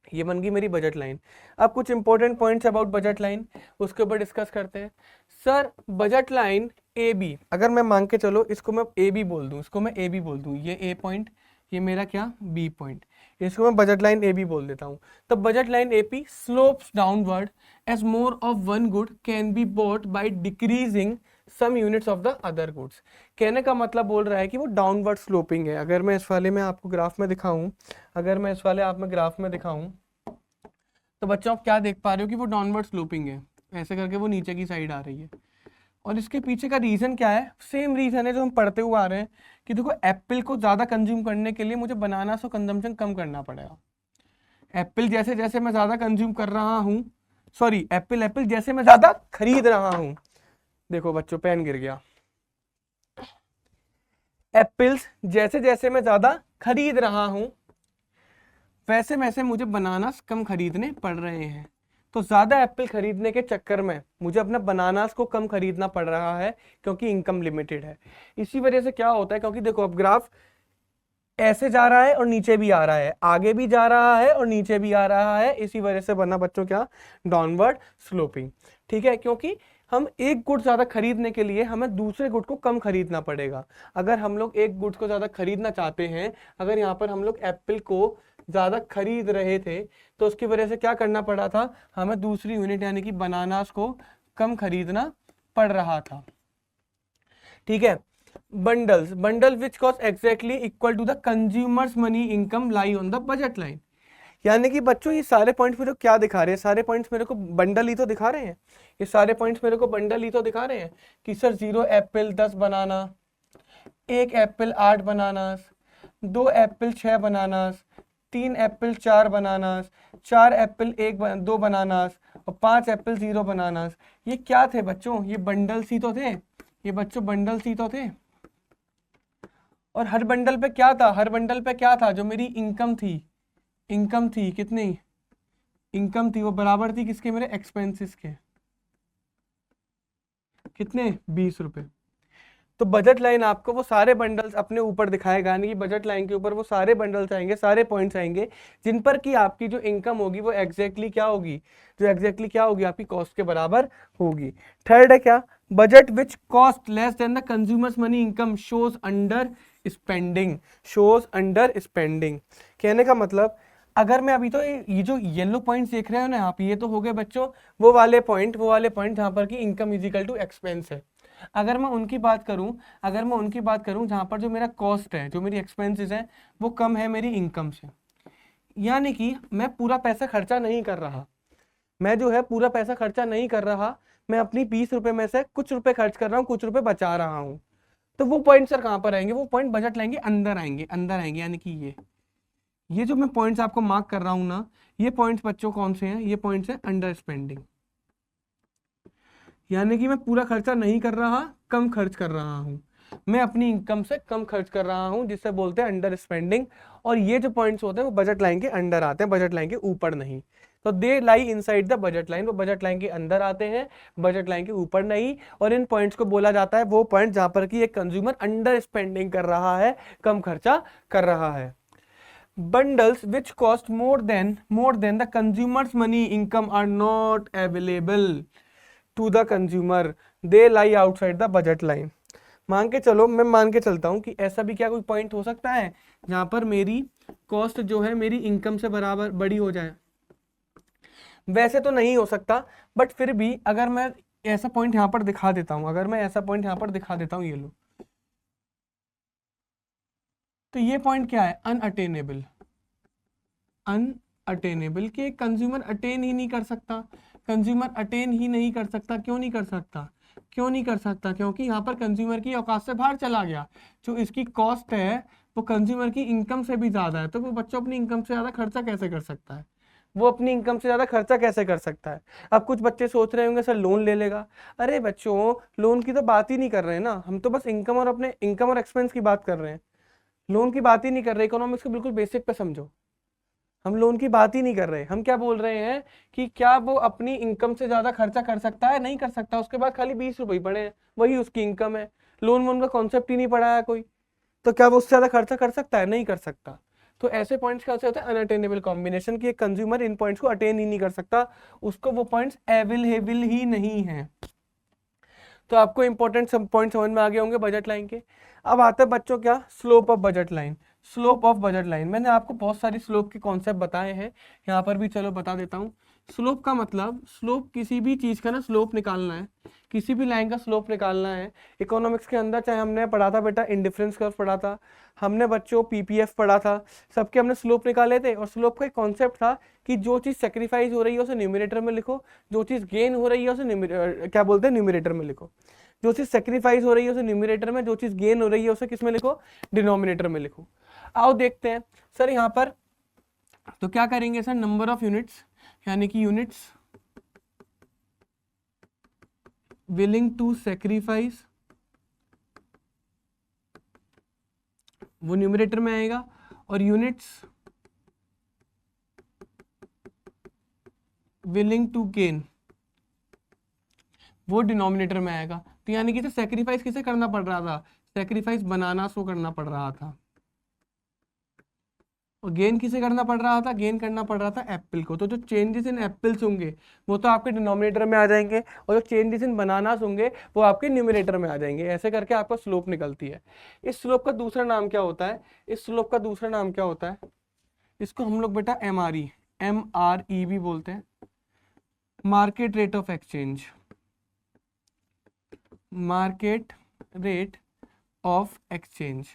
A: ये बन गई मेरी बजट लाइन। अब कुछ important points about budget line उसके ऊपर डिस्कस करते हैं। Sir budget line A B, अगर मैं मान के चलो इसको मैं ए बी बोल दूं, इसको मैं ए बी बोल दूं, ये ए पॉइंट, ये मेरा क्या, बी पॉइंट, इसको मैं बजट लाइन ए बी बोल देता हूं। तो budget line A P slopes downward as more of one good can be bought by decreasing some units of the other goods. कहने का मतलब बोल रहा है कि वो डाउनवर्ड स्लोपिंग है। अगर मैं इस वाले में आपको ग्राफ में दिखाऊं, अगर मैं इस वाले आप में ग्राफ में दिखाऊं तो बच्चों आप क्या देख पा रहे हो कि वो डाउनवर्ड स्लोपिंग है, ऐसे करके वो नीचे की साइड आ रही है। और इसके पीछे का रीजन क्या है, सेम रीजन है जो हम पढ़ते हुए आ रहे हैं कि देखो एप्पल को ज्यादा कंज्यूम करने के लिए मुझे बनाना सो कंजम्पशन कम करना पड़ेगा। एप्पल जैसे जैसे मैं ज्यादा कंज्यूम कर रहा हूँ, सॉरी एप्पल एप्पल जैसे मैं ज्यादा खरीद रहा हूँ, देखो बच्चों पेन गिर गया, एप्पल्स जैसे जैसे मैं ज्यादा खरीद रहा हूं वैसे वैसे मुझे बनानास कम खरीदने पड़ रहे हैं। तो ज्यादा एप्पल खरीदने के चक्कर में मुझे अपना बनानास को कम खरीदना पड़ रहा है क्योंकि इनकम लिमिटेड है। इसी वजह से क्या होता है, क्योंकि देखो अब ग्राफ ऐसे जा रहा है और नीचे भी आ रहा है, आगे भी जा रहा है और नीचे भी आ रहा है, इसी वजह से बना बच्चों क्या, डाउनवर्ड स्लोपिंग। ठीक है, क्योंकि हम एक गुड ज्यादा खरीदने के लिए हमें दूसरे गुड को कम खरीदना पड़ेगा। अगर हम लोग एक गुड्स को ज्यादा खरीदना चाहते हैं, अगर यहाँ पर हम लोग एप्पल को ज्यादा खरीद रहे थे तो उसकी वजह से क्या करना पड़ा था, हमें दूसरी यूनिट यानी कि बनानास को कम खरीदना पड़ रहा था। ठीक है, bundles bundle which cost exactly equal to the consumer's money income lie on the budget line। यानी कि बच्चों ये सारे पॉइंट्स मेरे को क्या दिखा रहे हैं, सारे पॉइंट्स मेरे को बंडल ही तो दिखा रहे हैं, ये सारे पॉइंट्स मेरे को बंडल ही तो दिखा रहे हैं कि सर 0 एप्पल 10 बनाना, 1 Apple 8 bananas, 2 Apple 6 bananas, 3 Apple 4 bananas, 4 Apple 2 bananas और 5 एप्पल 0 बनानास। ये क्या थे बच्चों, ये बंडल्स ही तो थे, ये बच्चों बंडल्स ही तो थे। और हर बंडल पे क्या था, हर बंडल पे क्या था, जो मेरी इनकम थी, इनकम थी कितनी, इनकम थी वो बराबर थी किसके, मेरे एक्सपेंसेस के, कितने, 20 रुपए। तो बजट लाइन आपको वो सारे बंडल्स अपने ऊपर दिखाएगा, यानी कि बजट लाइन के ऊपर वो सारे बंडल्स आएंगे, सारे पॉइंट्स आएंगे जिन पर कि आपकी जो इनकम होगी वो एग्जैक्टली क्या होगी, जो एग्जैक्टली क्या होगी, आपकी कॉस्ट के बराबर होगी। थर्ड है क्या, budget which cost less than the consumers money income shows under spending, shows under spending. कहने का मतलब अगर मैं अभी तो ये जो येलो पॉइंट्स देख रहे हो ना आप, ये तो हो गए बच्चों वो वाले पॉइंट जहाँ पर कि income is equal to expense है। अगर मैं उनकी बात करूं जहाँ पर जो मेरा कॉस्ट है, जो मेरी एक्सपेंसेस है, वो कम है मेरी इनकम से, यानी कि मैं पूरा पैसा खर्चा नहीं कर रहा, मैं जो है पूरा पैसा खर्चा नहीं कर रहा, मैं अपनी 20 रुपए में से कुछ रुपए खर्च कर रहा हूँ, कुछ रुपए बचा रहा हूँ। तो वो पॉइंट सर कहाँ पर आएंगे? वो पॉइंट बजट लाएंगे अंदर आएंगे, यानी कि ये जो मैं पॉइंट्स आपको मार्क कर रहा हूं ना, ये पॉइंट्स बच्चों कौन से हैं? ये पॉइंट्स हैं अंडर स्पेंडिंग, यानी कि मैं पूरा खर्चा नहीं कर रहा, कम खर्च कर रहा हूं, मैं अपनी इनकम से कम खर्च कर रहा हूं, जिससे बोलते हैं अंडर स्पेंडिंग। और ये जो पॉइंट्स होते हैं वो बजट लाइन के अंडर आते हैं, बजट लाइन के ऊपर नहीं। तो they lie inside the budget line, वो बजट लाइन के अंदर आते हैं, बजट लाइन के ऊपर नहीं। और इन पॉइंट्स को बोला जाता है वो पॉइंट जहां पर कि एक कंज्यूमर अंडर स्पेंडिंग कर रहा है, कम खर्चा कर रहा है। Bundles which cost more than the consumer's money income are not available to the consumer, they lie outside the budget line। मैं मान के चलता हूं कि ऐसा भी क्या कोई पॉइंट हो सकता है जहां पर मेरी कॉस्ट जो है मेरी इनकम से बराबर बड़ी हो जाए? वैसे तो नहीं हो सकता, बट फिर भी अगर मैं ऐसा पॉइंट यहां पर दिखा देता हूं, ये लो, तो ये पॉइंट क्या है? अनअटेनेबल, कि कंज्यूमर अटेन ही नहीं कर सकता, क्यों नहीं कर सकता? क्योंकि यहाँ पर कंज्यूमर की औकात से बाहर चला गया, जो इसकी कॉस्ट है वो कंज्यूमर की इनकम से भी ज्यादा है, तो वो बच्चों अपनी इनकम से ज्यादा खर्चा कैसे कर सकता है? अब कुछ बच्चे सोच रहे होंगे सर लोन ले लेगा। अरे बच्चों, लोन की तो बात ही नहीं कर रहे हैं ना, हम तो बस अपने इनकम और एक्सपेंस की बात कर रहे हैं, लोन की बात ही नहीं कर रहे। इकोनॉमिक्स को बिल्कुल बेसिक पे समझो, हम लोन की बात ही नहीं कर रहे। हम क्या बोल रहे हैं कि क्या वो अपनी इनकम से ज्यादा खर्चा कर सकता है? नहीं कर सकता, उसके बाद खाली 20 रुपए पड़े हैं, वही उसकी इनकम है, लोन वोन का कॉन्सेप्ट ही नहीं पढ़ा है कोई, तो क्या वो उससे ज्यादा खर्चा कर सकता है? नहीं कर सकता। तो ऐसे पॉइंट्स कैसे होते हैं? अनअटेनेबल कॉम्बिनेशन, की एक कंज्यूमर इन पॉइंट्स को अटेन ही नहीं कर सकता, उसको वो पॉइंट्स अवेलेबल ही नहीं है। तो आपको इंपॉर्टेंट सब पॉइंट समझ में आ गए होंगे बजट लाइन के। अब आता है बच्चों क्या? Slope of budget line. मैंने आपको बहुत सारी स्लोप के कॉन्सेप्ट बताए हैं, यहाँ पर भी चलो बता देता हूँ। स्लोप का मतलब, स्लोप किसी भी चीज का ना स्लोप निकालना है, किसी भी लाइन का स्लोप निकालना है। इकोनॉमिक्स के अंदर चाहे हमने पढ़ा था बेटा इंडिफरेंस कर्व पढ़ा था, हमने बच्चों पीपीएफ पढ़ा था, सबके हमने स्लोप निकाले थे। और स्लोप का एक कॉन्सेप्ट था कि जो चीज सेक्रीफाइस हो रही है उसे न्यूमरेटर में लिखो, जो चीज गेन हो रही है उसे क्या बोलते हैं, न्यूमरेटर में लिखो। जो चीज सेक्रीफाइस हो रही है उसे न्यूमरेटर में, जो चीज गेन हो रही है उसे किस में लिखो? डिनोमिनेटर में लिखो। आओ देखते हैं सर यहाँ पर, तो क्या करेंगे सर? नंबर ऑफ यूनिट्स, यानी कि यूनिट्स विलिंग टू सेक्रीफाइस, वो न्यूमरेटर में आएगा, और यूनिट्स विलिंग टू गेन, वो डिनोमिनेटर में आएगा। तो यानी कि सेक्रीफाइस किसे करना पड़ रहा था? सेक्रीफाइस बनाना सो करना पड़ रहा था। और गेन किसे करना पड़ रहा था? गेन करना पड़ रहा था एप्पल को। तो जो चेंजेस इन एप्पल्स होंगे वो तो आपके डिनोमिनेटर में आ जाएंगे, और जो चेंजेस इन बनानास होंगे वो आपके न्यूमरेटर में आ जाएंगे। ऐसे करके आपका स्लोप निकलती है। इस स्लोप का दूसरा नाम क्या होता है? इसको हम लोग बेटा MRE भी बोलते हैं, market rate of exchange. Market rate of exchange,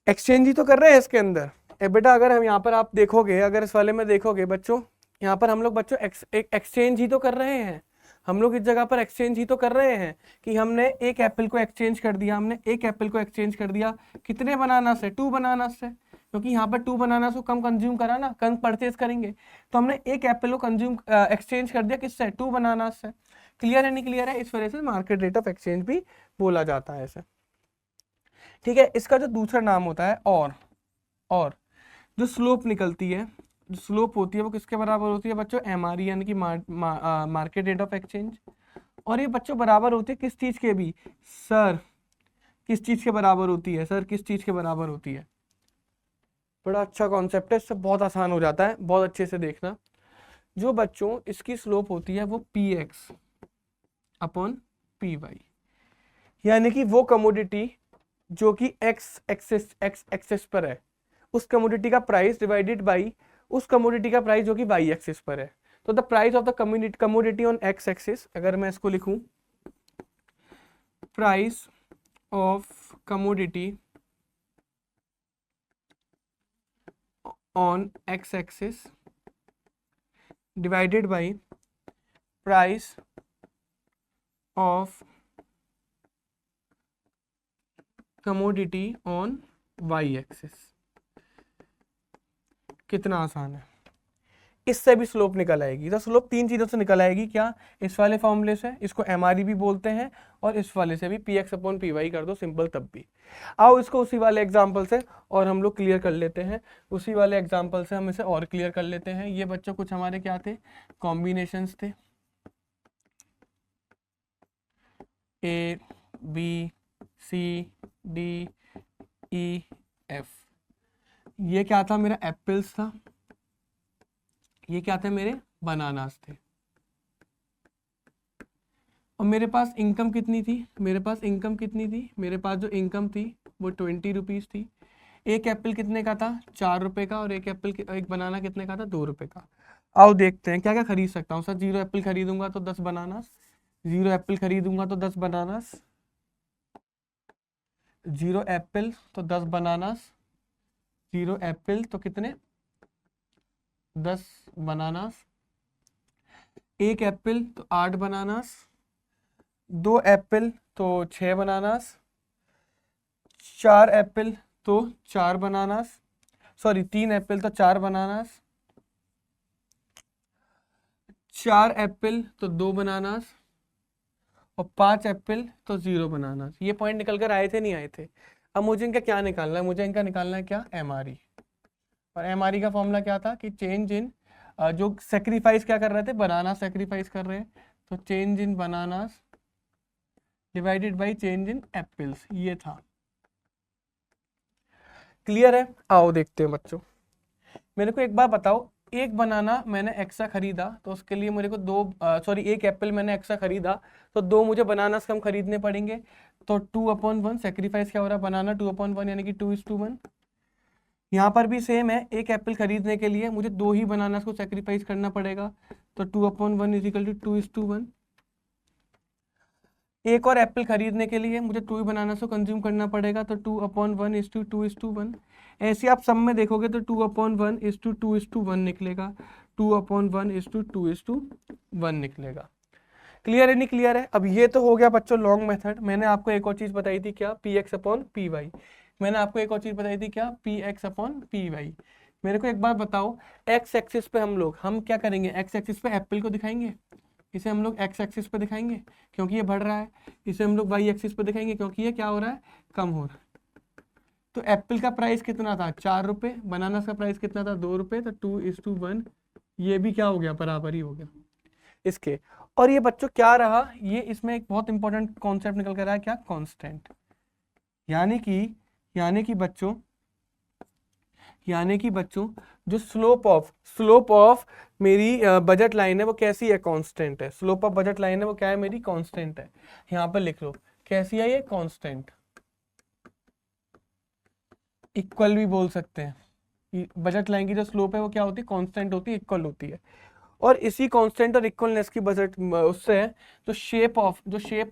A: exchange ही तो कर रहे हैं इसके अंदर। बेटा अगर हम यहाँ पर आप देखोगे, अगर इस वाले में देखोगे बच्चों, यहाँ पर हम लोग बच्चों एक्सचेंज ही तो कर रहे हैं। हम लोग इस जगह पर एक्सचेंज ही तो कर रहे हैं कि हमने एक एप्पल को एक्सचेंज कर दिया, कितने बनाना से? 2 बनाना से, क्योंकि यहाँ पर 2 बनाना से कम कंज्यूम करा ना, कम परचेज करेंगे, तो हमने एक एप्पल को एक्सचेंज कर दिया किससे? 2 बनाना से। क्लियर है नहीं क्लियर है? इस वजह से मार्केट रेट ऑफ एक्सचेंज भी बोला जाता है ऐसे। ठीक है, इसका जो दूसरा नाम होता है और जो स्लोप निकलती है, जो स्लोप होती है वो किसके बराबर होती है बच्चों? MRE, यानी कि मार्केट रेट ऑफ एक्सचेंज। और ये बच्चों बराबर होती है किस चीज के भी? सर किस चीज के बराबर होती है? बड़ा अच्छा कॉन्सेप्ट है, इससे बहुत आसान हो जाता है, बहुत अच्छे से देखना। जो बच्चों इसकी स्लोप होती है वो PX अपॉन PY, यानी कि वो कमोडिटी जो कि एक्स एक्सेस पर है, उस कमोडिटी का प्राइस डिवाइडेड बाई उस कमोडिटी का प्राइस जो कि वाई एक्सिस पर है। तो the price of the commodity on X axis, अगर मैं इसको लिखूं, price of commodity on X axis divided by price of commodity on Y axis. कितना आसान है, इससे भी स्लोप निकल आएगी। तो स्लोप तीन चीज़ों से निकल आएगी, क्या, इस वाले फॉर्मूले से, इसको एमआरई भी बोलते हैं, और इस वाले से भी P X upon P Y कर दो सिंपल तब भी। आओ इसको उसी वाले एग्जाम्पल से और हम लोग क्लियर कर लेते हैं, उसी वाले एग्जाम्पल से हम इसे और क्लियर कर लेते हैं। ये बच्चों कुछ हमारे क्या थे, कॉम्बिनेशंस थे, A B C D E F. ये क्या था, मेरा एप्पल्स था, ये क्या थे, मेरे बनानास थे। और मेरे पास इनकम कितनी थी, मेरे पास इनकम कितनी थी, मेरे पास जो इनकम थी वो 20 रुपीज़ थी। एक एप्पल कितने का था, 4 रुपए का, और एक बनाना कितने का था, 2 रुपए का। आओ देखते हैं क्या क्या खरीद सकता हूँ। सर 0 एप्पल खरीदूंगा तो 10 बनानास, 0 एप्पल खरीदूंगा तो 10 बनानास, 0 एप्पल तो 10 बनानास, 0 एप्पल तो कितने, 10 बनानास, 1 एप्पल तो 8 बनानास, 2 एप्पल तो 6 बनानास, 4 एप्पल तो 4 बनानास, सॉरी 3 एप्पल तो 4 बनानास, 4 एप्पल तो 2 बनानास, और 5 एप्पल तो 0 बनानास। ये पॉइंट निकल कर आए थे, नहीं आए थे। अब मुझे इनका क्या निकालना है, मुझे इनका निकालना है क्या, एमआरई। और एमआरई का फॉर्मूला क्या था कि चेंज इन, जो सेक्रीफाइस क्या कर रहे थे, बनाना सेक्रीफाइस कर रहे हैं, तो change in bananas divided by change in apples, ये था। क्लियर है। आओ देखते हैं बच्चों, मेरे को एक बार बताओ, एक बनाना मैंने एक्स्ट्रा खरीदा तो उसके लिए मेरे को एक एप्पल मैंने एक्स्ट्रा खरीदा तो 2 मुझे बनानास कम खरीदने पड़ेंगे। तो 2/1 सेक्रीफाइस क्या हो रहा है, बनाना 2/1 यानी कि 2:1। यहाँ पर भी सेम है, एक एप्पल खरीदने के लिए मुझे 2 ही बनानास को सेक्रीफाइस करना पड़ेगा, तो 2/1 = 2:1। एक और एप्पल खरीदने के लिए मुझे 2 ही बनानास को कंज्यूम करना पड़ेगा, तो 2/1 = 2:1। ऐसे आप सब में देखोगे तो 2/1 = 2:1 निकलेगा, 2/1 = 2:1 निकलेगा। क्लियर है, नहीं क्लियर है। अब ये तो हो गया बच्चों लॉन्ग मेथड। मैंने आपको एक और चीज़ बताई थी, क्या, P X upon P Y. मैंने आपको एक और चीज़ बताई थी, क्या, P X upon P Y. मेरे को एक बार बताओ, एक्स एक्सिस पे हम क्या करेंगे, एक्स एक्सिस पे एप्पल को दिखाएंगे, इसे हम लोग एक्स एक्सिस पे दिखाएंगे क्योंकि ये बढ़ रहा है, इसे हम लोग वाई एक्सिस पे दिखाएंगे क्योंकि ये क्या हो रहा है, कम हो रहा है। तो एप्पल का प्राइस कितना था, 4 रुपये, बनाना का प्राइस कितना था, 2 रुपये, तो 2:1। ये भी क्या हो गया, बराबर ही हो गया इसके। और ये बच्चों क्या रहा, ये इसमें एक बहुत इंपॉर्टेंट कॉन्सेप्ट निकल कर रहा है, क्या, कांस्टेंट। यानी कि बच्चों जो स्लोप ऑफ मेरी बजट लाइन है वो कैसी है, कांस्टेंट है। स्लोप ऑफ बजट लाइन है वो क्या है, मेरी कांस्टेंट है। यहाँ पर लिख लो कैसी है ये, कांस्टेंट। इक्वल भी बोल सकते हैं, बजट लाइन की जो स्लोप है वो क्या होती है, कांस्टेंट होती है, इक्वल होती है। और इसी कांस्टेंट और इक्वलनेस की बजट उससे है जो शेप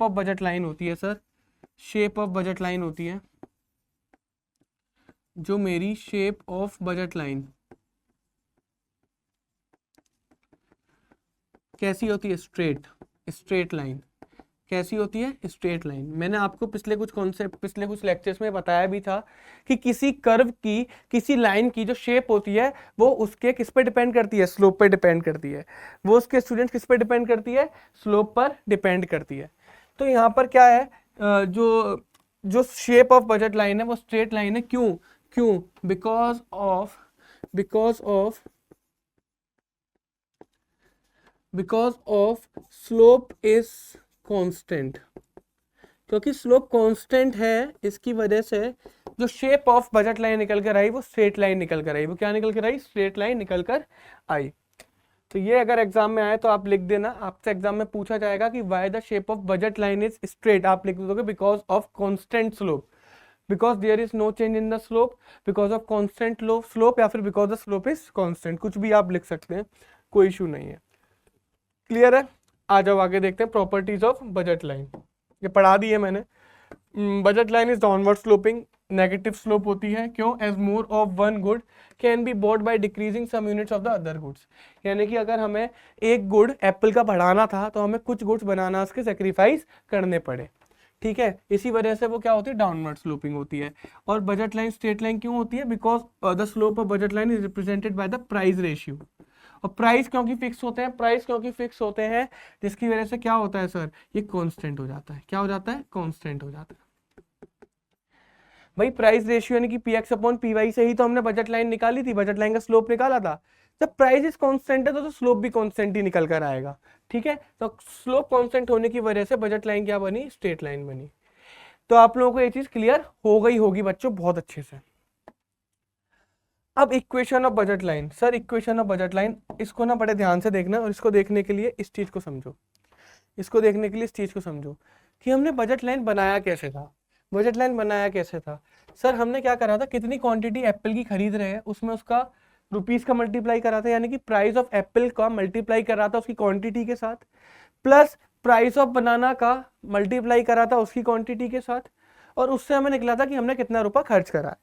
A: ऑफ बजट लाइन होती है, sir shape of budget line होती है, जो मेरी शेप ऑफ बजट लाइन कैसी होती है, स्ट्रेट लाइन। कैसी होती है, स्ट्रेट लाइन। मैंने आपको पिछले कुछ लेक्चर्स में बताया भी था कि किसी कर्व की, किसी लाइन की जो शेप होती है वो उसके किस पे डिपेंड करती है, स्लोप पे डिपेंड करती है। वो उसके स्टूडेंट्स किस पे डिपेंड करती है, स्लोप पर डिपेंड करती है। तो यहाँ पर क्या है, जो शेप ऑफ बजट लाइन है वो स्ट्रेट लाइन है। क्यों because of slope is constant. क्योंकि स्लोप कांस्टेंट है, इसकी वजह से जो शेप ऑफ बजट लाइन निकल कर आई वो स्ट्रेट लाइन निकल कर आई। वो क्या निकल कर आई, स्ट्रेट लाइन निकल कर आई। तो ये अगर एग्जाम में आए तो आप लिख देना, आपसे एग्जाम में पूछा जाएगा कि why the shape of budget line is straight, आप लिख दोगे because of constant slope, because there is no change in the slope, because of constant low slope, या फिर because the slope is constant, कुछ भी आप लिख सकते हैं, कोई इशू नहीं है। क्लियर है? आ जाओ आगे देखते हैं प्रॉपर्टीज ऑफ बजट लाइन। ये पढ़ा दी है मैंने। Budget line is downward sloping, negative slope होती है, क्यों? As more of one good can be bought by decreasing some units of the other goods, यानी कि अगर हमें एक गुड एप्पल का बढ़ाना था तो हमें कुछ गुड्स बनाना उसके सेक्रीफाइस करने पड़े, ठीक है, इसी वजह से वो क्या होती है, डाउनवर्ड स्लोपिंग होती है। और बजट लाइन स्ट्रेट लाइन क्यों होती है? Because the slope of budget line is represented by the price ratio. और प्राइस क्योंकि फिक्स होते हैं, प्राइस क्योंकि फिक्स होते हैं, जिसकी वजह से क्या होता है सर, ये कांस्टेंट हो जाता है। क्या हो जाता है? कांस्टेंट हो जाता है। भाई प्राइस रेशियो यानी कि P X upon P Y से ही तो हमने बजट लाइन निकाली थी, बजट लाइन का स्लोप निकाला था। जब प्राइस इज कांस्टेंट है तो स्लोप भी कांस्टेंट ही निकल कर आएगा, ठीक है। तो स्लोप कांस्टेंट होने की वजह से बजट लाइन क्या बनी? स्ट्रेट लाइन बनी। तो आप लोगों को ये चीज क्लियर हो गई होगी बच्चों बहुत अच्छे से। अब equation of budget line, sir equation of budget line, इसको ना बड़े ध्यान से देखना, और इसको देखने के लिए इस चीज को समझो, इसको देखने के लिए इस चीज को समझो कि हमने बजट लाइन बनाया कैसे था। बजट लाइन बनाया कैसे था सर? हमने क्या करा था, कितनी क्वांटिटी एप्पल की खरीद रहे हैं उसमें उसका रुपीस का मल्टीप्लाई करा था, यानी कि प्राइस ऑफ एप्पल का मल्टीप्लाई करा था उसकी क्वांटिटी के साथ, प्लस प्राइस ऑफ बनाना का मल्टीप्लाई करा था उसकी क्वांटिटी के साथ, और उससे हमें निकला था कि हमने कितना रुपया खर्च करा है।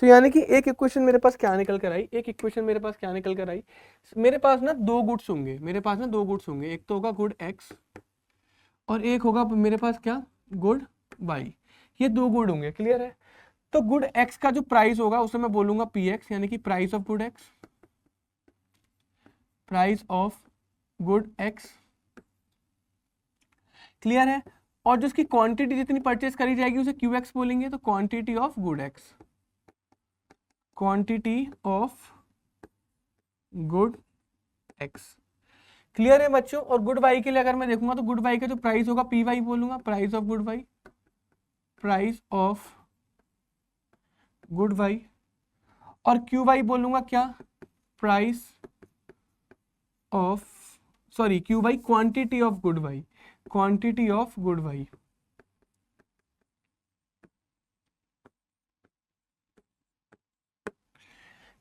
A: तो यानी कि एक इक्वेशन मेरे पास क्या निकल कर आई, एक इक्वेशन मेरे पास क्या निकल कर आई, मेरे पास ना दो गुड्स होंगे, मेरे पास ना दो गुड्स होंगे, एक तो होगा गुड एक्स और एक होगा मेरे पास क्या, गुड वाई। ये दो गुड होंगे, क्लियर है। तो गुड एक्स का जो प्राइस होगा उसे मैं बोलूंगा पी एक्स, यानी कि price of good x, price of good x, clear है। और जो उसकी क्वांटिटी जितनी परचेज करी जाएगी उसे क्यू एक्स बोलेंगे, तो quantity of good x, quantity of good x, clear है बच्चों। और गुड वाई के लिए अगर मैं देखूंगा तो गुड वाई का जो प्राइस होगा पी वाई बोलूंगा, price of good Y, price of good Y. और क्यू वाई बोलूंगा क्या, price of, sorry Q Y quantity of good Y, quantity of good Y.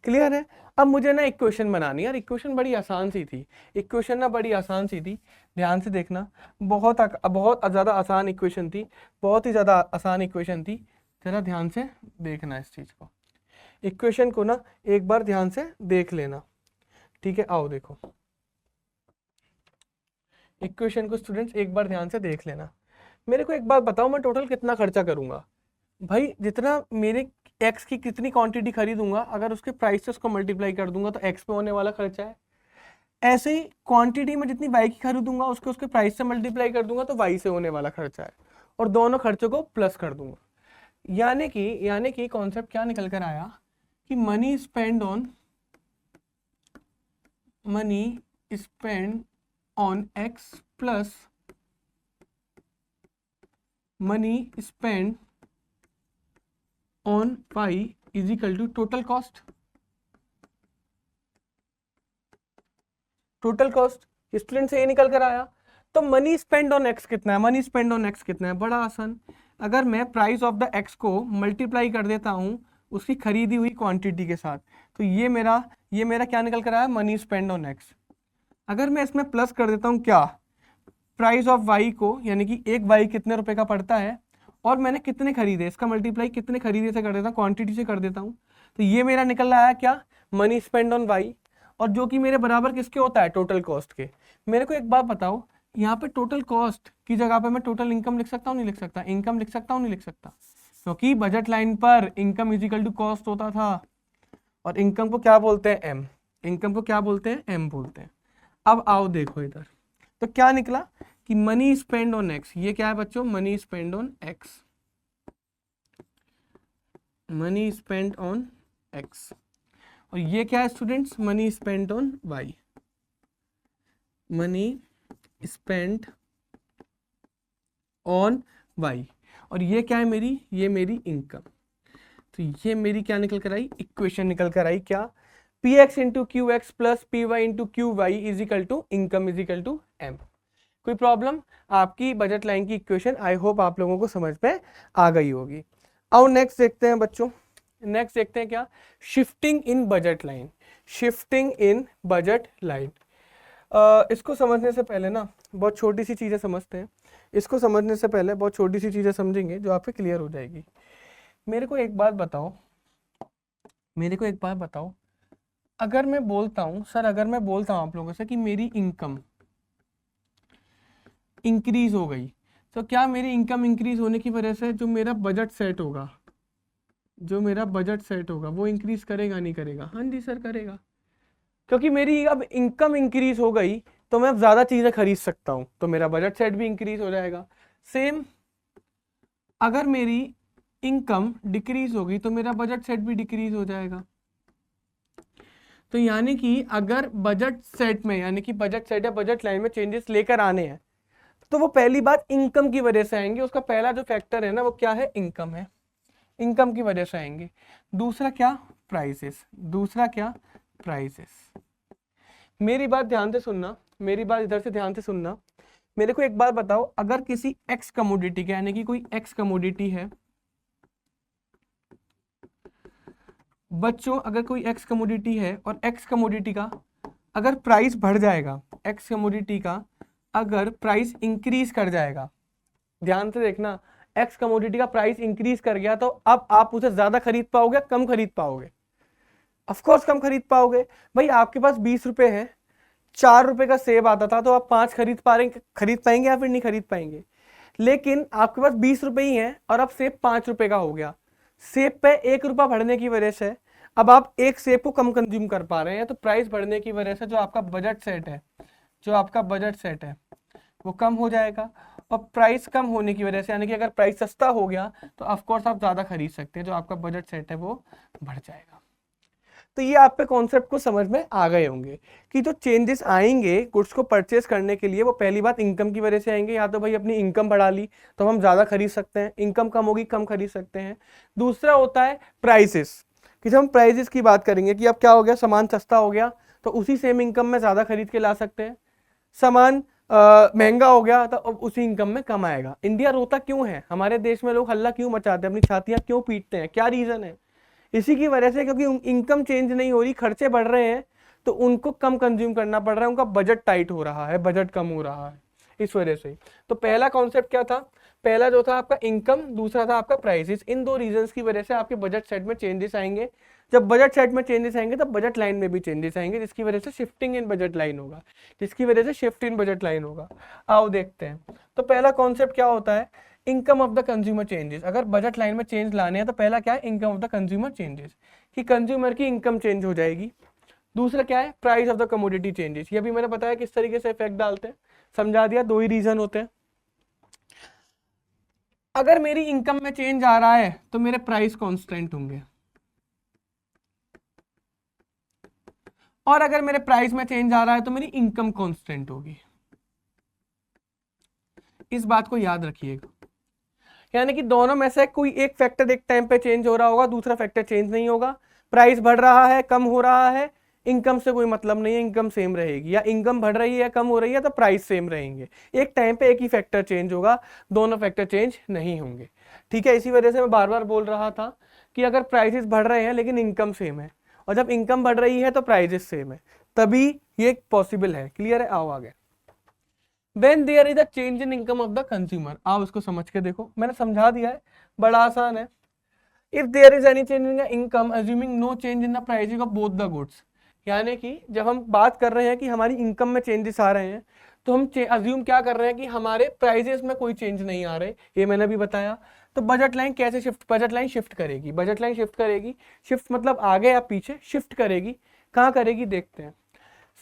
A: Clear है। अब मुझे ना इक्वेशन बनानी है, यार इक्वेशन बड़ी आसान सी थी, इक्वेशन ना बड़ी आसान सी थी, ध्यान से देखना, बहुत ज़्यादा आसान इक्वेशन थी, बहुत ही ज़्यादा आसान इक्वेशन थी, जरा ध्यान से देखना इस चीज़ को, इक्वेशन को ना एक बार ध्यान से देख लेना, ठीक है। आओ देखो इक्वेशन को स्टूडेंट्स एक बार ध्यान से देख लेना। मेरे को एक बात बताओ, मैं टोटल कितना खर्चा करूंगा? भाई जितना मेरे एक्स की कितनी क्वांटिटी खरीदूंगा, अगर उसके प्राइस से उसको मल्टीप्लाई कर दूंगा तो एक्स पे होने वाला खर्चा है। ऐसे ही क्वांटिटी में जितनी वाई की खरीदूंगा उसके उसके प्राइस से मल्टीप्लाई कर दूंगा तो वाई से होने वाला खर्चा है, और दोनों खर्चों को प्लस कर दूंगा। यानी कि कॉन्सेप्ट क्या निकल कर आया कि money spend on X plus money spend on Y is equal to total cost. Total cost student से ये निकल कर आया। तो मनी स्पेंड ऑन एक्स कितना है, मनी स्पेंड ऑन एक्स कितना है, बड़ा आसान, अगर मैं प्राइस ऑफ द एक्स को मल्टीप्लाई कर देता हूं उसकी खरीदी हुई क्वांटिटी के साथ, तो ये मेरा क्या निकल कर आया, मनी स्पेंड ऑन एक्स। अगर मैं इसमें प्लस कर देता हूं क्या, प्राइस ऑफ वाई को, यानी कि एक वाई कितने रुपए का पड़ता है और मैंने कितने खरीदे, इसका मल्टीप्लाई कितने खरीदे से कर देता हूँ, क्वांटिटी से कर देता हूँ, तो ये मेरा निकल रहा है क्या, मनी स्पेंड ऑन वाई, और जो कि मेरे बराबर किसके होता है, टोटल कॉस्ट के। मेरे को एक बात बताओ, यहाँ पे टोटल कॉस्ट की जगह पे मैं टोटल इनकम लिख सकता हूँ, नहीं लिख सकता, इनकम लिख सकता हूँ, नहीं लिख सकता, क्योंकि बजट लाइन पर income is equal to cost होता था, और इनकम को क्या बोलते हैं, एम, इनकम को क्या बोलते हैं, एम बोलते हैं। अब आओ देखो इधर, तो क्या निकला कि मनी स्पेंड ऑन एक्स, ये क्या है बच्चों, money spend on X, money spend on X, और ये क्या है students, money spend on Y, money spend on Y, और ये क्या है मेरी, ये मेरी इनकम। तो ये मेरी क्या निकल कर आई, इक्वेशन निकल कर आई क्या, P X into Q X plus P Y into Q Y is equal to income is equal to M. कोई प्रॉब्लम? आपकी बजट लाइन की इक्वेशन आई होप आप लोगों को समझ में आ गई होगी। अब नेक्स्ट देखते हैं बच्चों, नेक्स्ट देखते हैं क्या, shifting in budget line. Shifting in budget line, इसको समझने से पहले ना बहुत छोटी सी चीज़ें समझते हैं। इसको समझने से पहले बहुत छोटी सी चीज़ें समझेंगे जो आप पे क्लियर हो जाएगी। मेरे को एक बात बताओ, मेरे को एक बात बताओ, अगर मैं बोलता हूँ सर, अगर मैं बोलता हूँ आप लोगों से कि मेरी इनकम इंक्रीज हो गई, तो क्या मेरी इनकम इंक्रीज होने की वजह से जो मेरा बजट सेट होगा, जो मेरा बजट सेट होगा वो इंक्रीज करेगा नहीं करेगा? हाँ जी सर करेगा, क्योंकि मेरी अब इनकम इंक्रीज हो गई तो मैं अब ज़्यादा चीज़ें खरीद सकता हूँ, तो मेरा बजट सेट भी इंक्रीज हो जाएगा। सेम अगर मेरी इनकम डिक्रीज होगी तो मेरा बजट सेट भी डिक्रीज हो जाएगा। तो यानी कि अगर बजट सेट में, यानी कि बजट सेट या बजट लाइन में चेंजेस लेकर आने हैं तो वो पहली बात इनकम की वजह से आएंगे। उसका पहला जो फैक्टर है ना वो क्या है, इनकम है, इनकम की वजह से आएंगे। दूसरा क्या, प्राइसेस, दूसरा क्या, प्राइसेस। मेरी बात ध्यान से सुनना, मेरी बात इधर से ध्यान से सुनना। मेरे को एक बात बताओ, अगर किसी एक्स कमोडिटी का, यानी कि कोई एक्स कमोडिटी है बच्चों, अगर कोई एक्स कमोडिटी है और एक्स कमोडिटी का अगर प्राइस बढ़ जाएगा, एक्स कमोडिटी का अगर प्राइस इंक्रीज कर जाएगा, ध्यान से देखना, एक्स कमोडिटी का प्राइस इंक्रीज कर गया तो अब आप उसे ज्यादा खरीद पाओगे, कम खरीद पाओगे? ऑफ कोर्स कम खरीद पाओगे। भाई आपके पास 20 रुपए है, 4 रुपए का सेब आता था तो आप 5 खरीद पाएंगे या फिर नहीं खरीद पाएंगे? लेकिन आपके पास 20 रुपए ही है और अब सेब 5 रुपए का हो गया। सेब पे 1 रुपया बढ़ने की वजह से अब आप एक सेब को कम कंज्यूम कर पा रहे हैं, तो प्राइस बढ़ने की वजह से जो आपका बजट सेट है, जो आपका बजट सेट है वो कम हो जाएगा। और प्राइस कम होने की वजह से, यानी कि अगर प्राइस सस्ता हो गया तो ऑफ कोर्स आप ज़्यादा खरीद सकते हैं, जो आपका बजट सेट है वो बढ़ जाएगा। तो ये आप पे कॉन्सेप्ट को समझ में आ गए होंगे कि जो चेंजेस आएंगे गुड्स को परचेस करने के लिए वो पहली बात इनकम की वजह से आएंगे। या तो भाई अपनी इनकम बढ़ा ली तो हम ज़्यादा खरीद सकते हैं, इनकम कम होगी कम खरीद सकते हैं। दूसरा होता है प्राइसेस, कि जब हम प्राइसेस की बात करेंगे कि अब क्या हो गया, सामान सस्ता हो गया तो उसी सेम इनकम में ज़्यादा खरीद के ला सकते हैं। सामान महंगा हो गया तो अब उसी इनकम में कम आएगा। इंडिया रोता क्यों है, हमारे देश में लोग हल्ला क्यों मचाते हैं, अपनी छातियां क्यों पीटते हैं, क्या रीजन है? इसी की वजह से, क्योंकि इनकम चेंज नहीं हो रही, खर्चे बढ़ रहे हैं तो उनको कम कंज्यूम करना पड़ रहा है, उनका बजट टाइट हो रहा है, बजट कम हो रहा है इस वजह से। तो पहला कॉन्सेप्ट क्या था, पहला जो था आपका इनकम, दूसरा था आपका प्राइसेस। इन दो रीजंस की वजह से आपके बजट सेट में चेंजेस आएंगे। जब बजट सेट में चेंजेस आएंगे तब बजट लाइन में भी चेंजेस आएंगे, जिसकी वजह से शिफ्टिंग इन बजट लाइन होगा, जिसकी वजह से शिफ्ट इन बजट लाइन होगा। आओ देखते हैं। तो पहला कॉन्सेप्ट क्या होता है, income of the consumer changes. अगर बजट लाइन में चेंज लाने हैं तो पहला क्या है, income of the consumer changes, कि कंज्यूमर की इनकम चेंज हो जाएगी। दूसरा क्या है, price of the commodity changes. ये भी मैंने बताया किस तरीके से इफेक्ट डालते हैं, समझा दिया। दो ही रीजन होते हैं। अगर मेरी इनकम में चेंज आ रहा है तो मेरे प्राइस कांस्टेंट होंगे, और अगर मेरे प्राइस में चेंज आ रहा है तो मेरी इनकम कांस्टेंट होगी। इस बात को याद रखिएगा, यानी कि दोनों में से कोई एक फैक्टर एक टाइम पे चेंज हो रहा होगा, दूसरा फैक्टर चेंज नहीं होगा। प्राइस बढ़ रहा है, कम हो रहा है, इनकम से कोई मतलब नहीं है, इनकम सेम रहेगी। या इनकम बढ़ रही है, कम हो रही है, तो प्राइस सेम रहेंगे। एक टाइम पे एक ही फैक्टर चेंज होगा, दोनों फैक्टर चेंज नहीं होंगे। ठीक है, इसी वजह से मैं बार बार बोल रहा था कि अगर प्राइसेस बढ़ रहे हैं लेकिन इनकम सेम है, और जब इनकम बढ़ रही है तो प्राइसेस सेम है, तभी ये पॉसिबल है। क्लियर है? आओ आगे। When there is a change in income of the consumer, आओ इसको समझ के देखो, मैंने समझा दिया है, बड़ा आसान है। If there is any change in the income, assuming no change in the prices of both the goods, यानी कि जब हम बात कर रहे हैं कि हमारी इनकम में चेंजेस आ रहे हैं तो हम अज्यूम क्या कर रहे हैं कि हमारे प्राइजेस में कोई चेंज नहीं आ रहे, ये मैंने भी बताया। तो बजट लाइन कैसे शिफ्ट, बजट लाइन शिफ्ट करेगी, बजट लाइन शिफ्ट करेगी, शिफ्ट मतलब आगे या पीछे शिफ्ट करेगी। कहाँ करेगी देखते हैं।